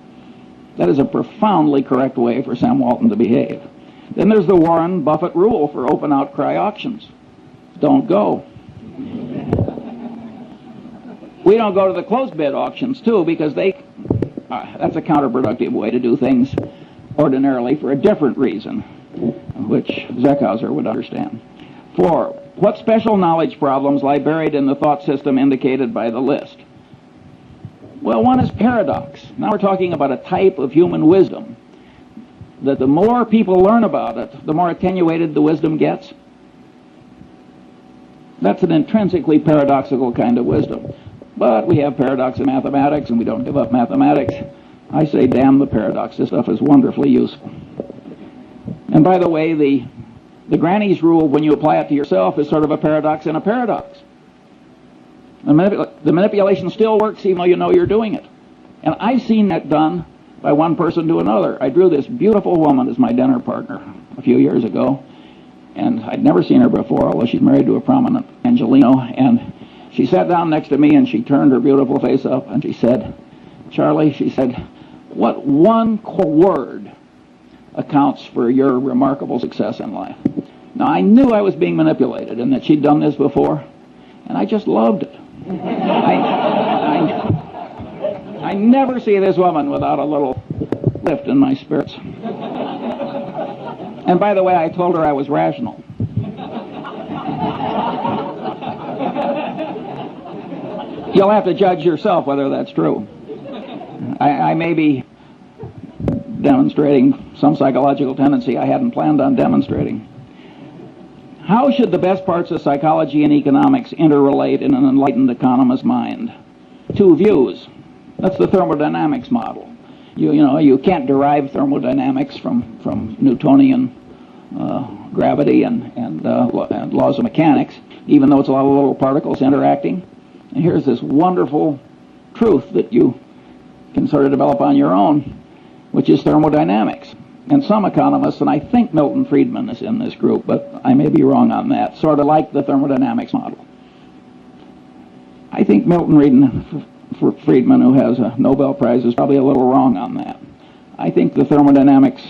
That is a profoundly correct way for Sam Walton to behave. Then there's the Warren Buffett rule for open outcry auctions. Don't go. We don't go to the closed bid auctions, too, because that's a counterproductive way to do things ordinarily for a different reason, which Zeckhauser would understand. 4, what special knowledge problems lie buried in the thought system indicated by the list? Well, one is paradox. Now we're talking about a type of human wisdom that the more people learn about it, the more attenuated the wisdom gets. That's an intrinsically paradoxical kind of wisdom. But we have paradox in mathematics, and we don't give up mathematics. I say, damn the paradox. This stuff is wonderfully useful. And by the way, the granny's rule, when you apply it to yourself, is sort of a paradox in a paradox. The manipulation still works even though you know you're doing it. And I've seen that done by one person to another. I drew this beautiful woman as my dinner partner a few years ago, and I'd never seen her before, although she's married to a prominent Angelino, and she sat down next to me and she turned her beautiful face up and she said, Charlie, she said, what one word accounts for your remarkable success in life? Now, I knew I was being manipulated and that she'd done this before, and I just loved it. I never see this woman without a little lift in my spirits. And by the way, I told her I was rational. You'll have to judge yourself whether that's true. I may be demonstrating some psychological tendency I hadn't planned on demonstrating. How should the best parts of psychology and economics interrelate in an enlightened economist's mind? 2 views. That's the thermodynamics model. You can't derive thermodynamics from Newtonian gravity and laws of mechanics, even though it's a lot of little particles interacting. And here's this wonderful truth that you can sort of develop on your own, which is thermodynamics. And some economists, and I think Milton Friedman is in this group, but I may be wrong on that, sort of like the thermodynamics model. I think Milton Friedman, who has a Nobel Prize, is probably a little wrong on that. I think the thermodynamics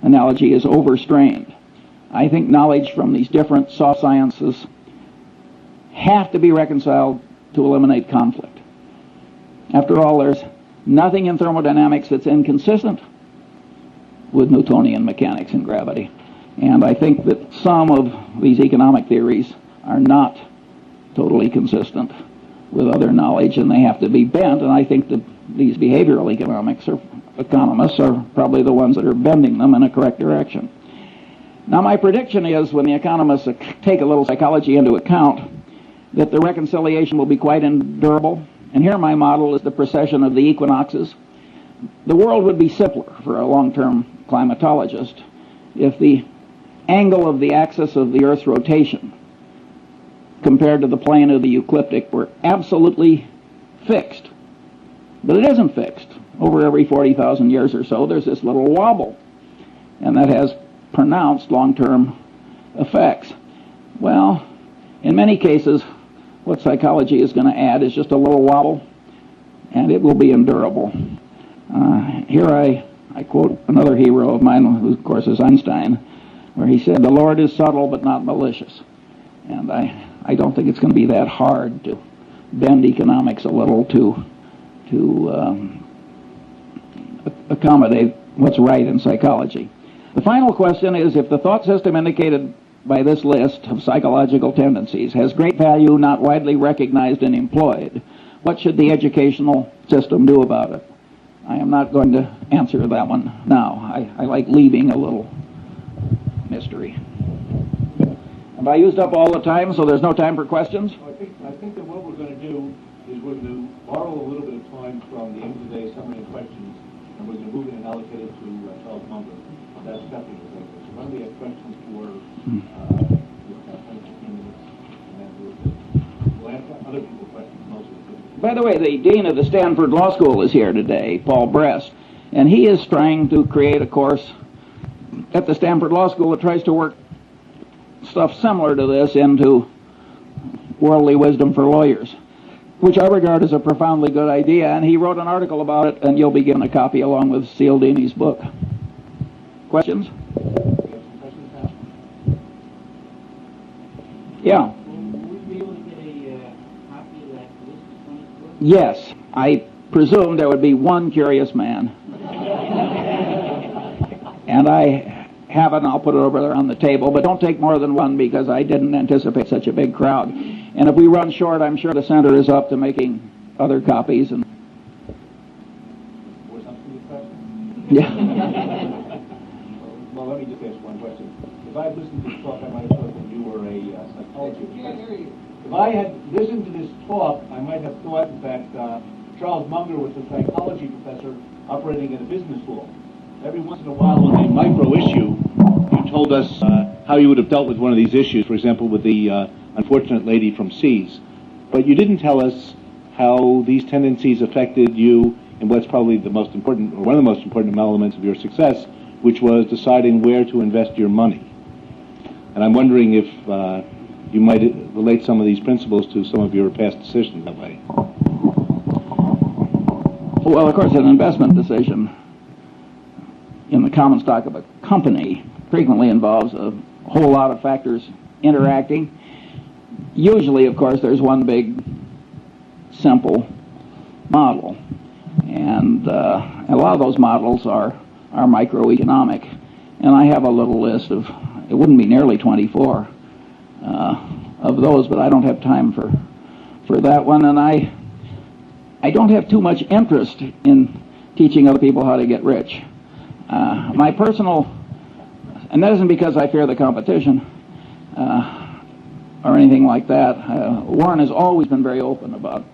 analogy is overstrained. I think knowledge from these different soft sciences have to be reconciled to eliminate conflict. After all, there's nothing in thermodynamics that's inconsistent with Newtonian mechanics and gravity. And I think that some of these economic theories are not totally consistent with other knowledge, and they have to be bent, and I think that these behavioral economists are probably the ones that are bending them in a correct direction. Now, my prediction is when the economists take a little psychology into account, that the reconciliation will be quite endurable. And here my model is the precession of the equinoxes. The world would be simpler for a long-term climatologist if the angle of the axis of the Earth's rotation compared to the plane of the ecliptic were absolutely fixed. But it isn't fixed. Over every 40,000 years or so, there's this little wobble, and that has pronounced long-term effects. Well, in many cases, what psychology is going to add is just a little wobble, and it will be endurable. Here I quote another hero of mine, who of course is Einstein, where he said, "The Lord is subtle but not malicious." And I don't think it's going to be that hard to bend economics a little to accommodate what's right in psychology. The final question is, if the thought system indicated by this list of psychological tendencies has great value not widely recognized and employed, what should the educational system do about it? I am not going to answer that one now. I like leaving a little mystery. Have I used up all the time, so there's no time for questions? I think that what we're going to do is we're going to borrow a little bit of time from the end of the day summary and questions, and we're going to move it and allocate it to Charles Munger. That's definitely the thing. So when we have questions for 10 to 15 minutes, and then we'll ask other people questions mostly. By the way, the dean of the Stanford Law School is here today, Paul Brest, and he is trying to create a course at the Stanford Law School that tries to work stuff similar to this into worldly wisdom for lawyers, which I regard as a profoundly good idea, and he wrote an article about it, and you'll be given a copy along with Cialdini's book. Questions? Yeah. Would we be able to get a copy of that list of 24? Yes. I presume there would be one curious man. And I have it, and I'll put it over there on the table, but don't take more than one because I didn't anticipate such a big crowd. And if we run short, I'm sure the center is up to making other copies. And yeah. Well, let me just ask one question. If I had listened to this talk, I might have thought that you were a psychologist. I can't hear you. If I had listened to this talk, I might have thought, in fact, Charles Munger was a psychology professor operating at a business school. Every once in a while, on a micro issue, you told us how you would have dealt with one of these issues, for example, with the unfortunate lady from Seas. But you didn't tell us how these tendencies affected you in what's probably the most important, or one of the most important elements of your success, which was deciding where to invest your money. And I'm wondering if you might relate some of these principles to some of your past decisions that way. Well, of course, an investment decision in the common stock of a company frequently involves a whole lot of factors interacting. Usually, of course, there's one big, simple model. And a lot of those models are microeconomic. And I have a little list of, it wouldn't be nearly 24 of those, but I don't have time for that one. And I don't have too much interest in teaching other people how to get rich. My personal, and that isn't because I fear the competition or anything like that. Warren has always been very open about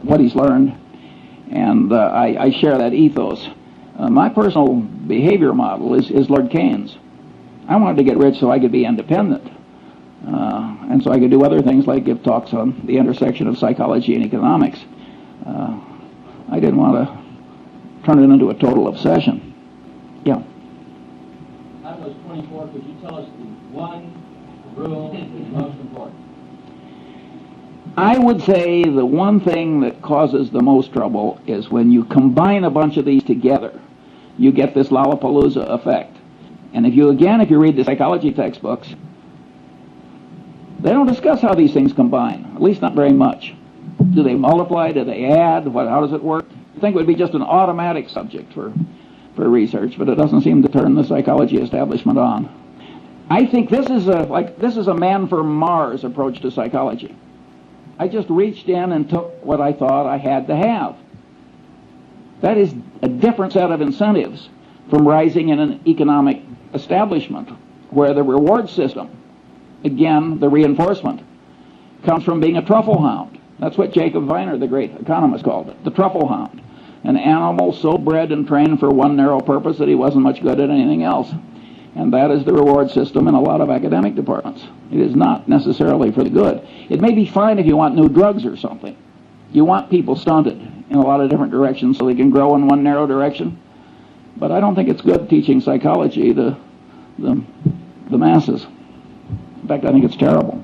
what he's learned, and I share that ethos. My personal behavior model is Lord Keynes. I wanted to get rich so I could be independent, and so I could do other things like give talks on the intersection of psychology and economics. I didn't want to turn it into a total obsession. Yeah. Out of those 24, could you tell us the one rule that is most important? I would say the one thing that causes the most trouble is when you combine a bunch of these together, you get this Lollapalooza effect. And if you read the psychology textbooks, they don't discuss how these things combine, at least not very much. Do they multiply? Do they add? How does it work? I think it would be just an automatic subject for research, but it doesn't seem to turn the psychology establishment on. I think this is a man for Mars approach to psychology. I just reached in and took what I thought I had to have. That is a different set of incentives from rising in an economic establishment where the reward system, again, the reinforcement, comes from being a truffle hound. That's what Jacob Viner, the great economist, called it, the truffle hound. An animal so bred and trained for one narrow purpose that he wasn't much good at anything else. And that is the reward system in a lot of academic departments. It is not necessarily for the good. It may be fine if you want new drugs or something. You want people stunted in a lot of different directions so they can grow in one narrow direction. But I don't think it's good teaching psychology to the masses. In fact, I think it's terrible.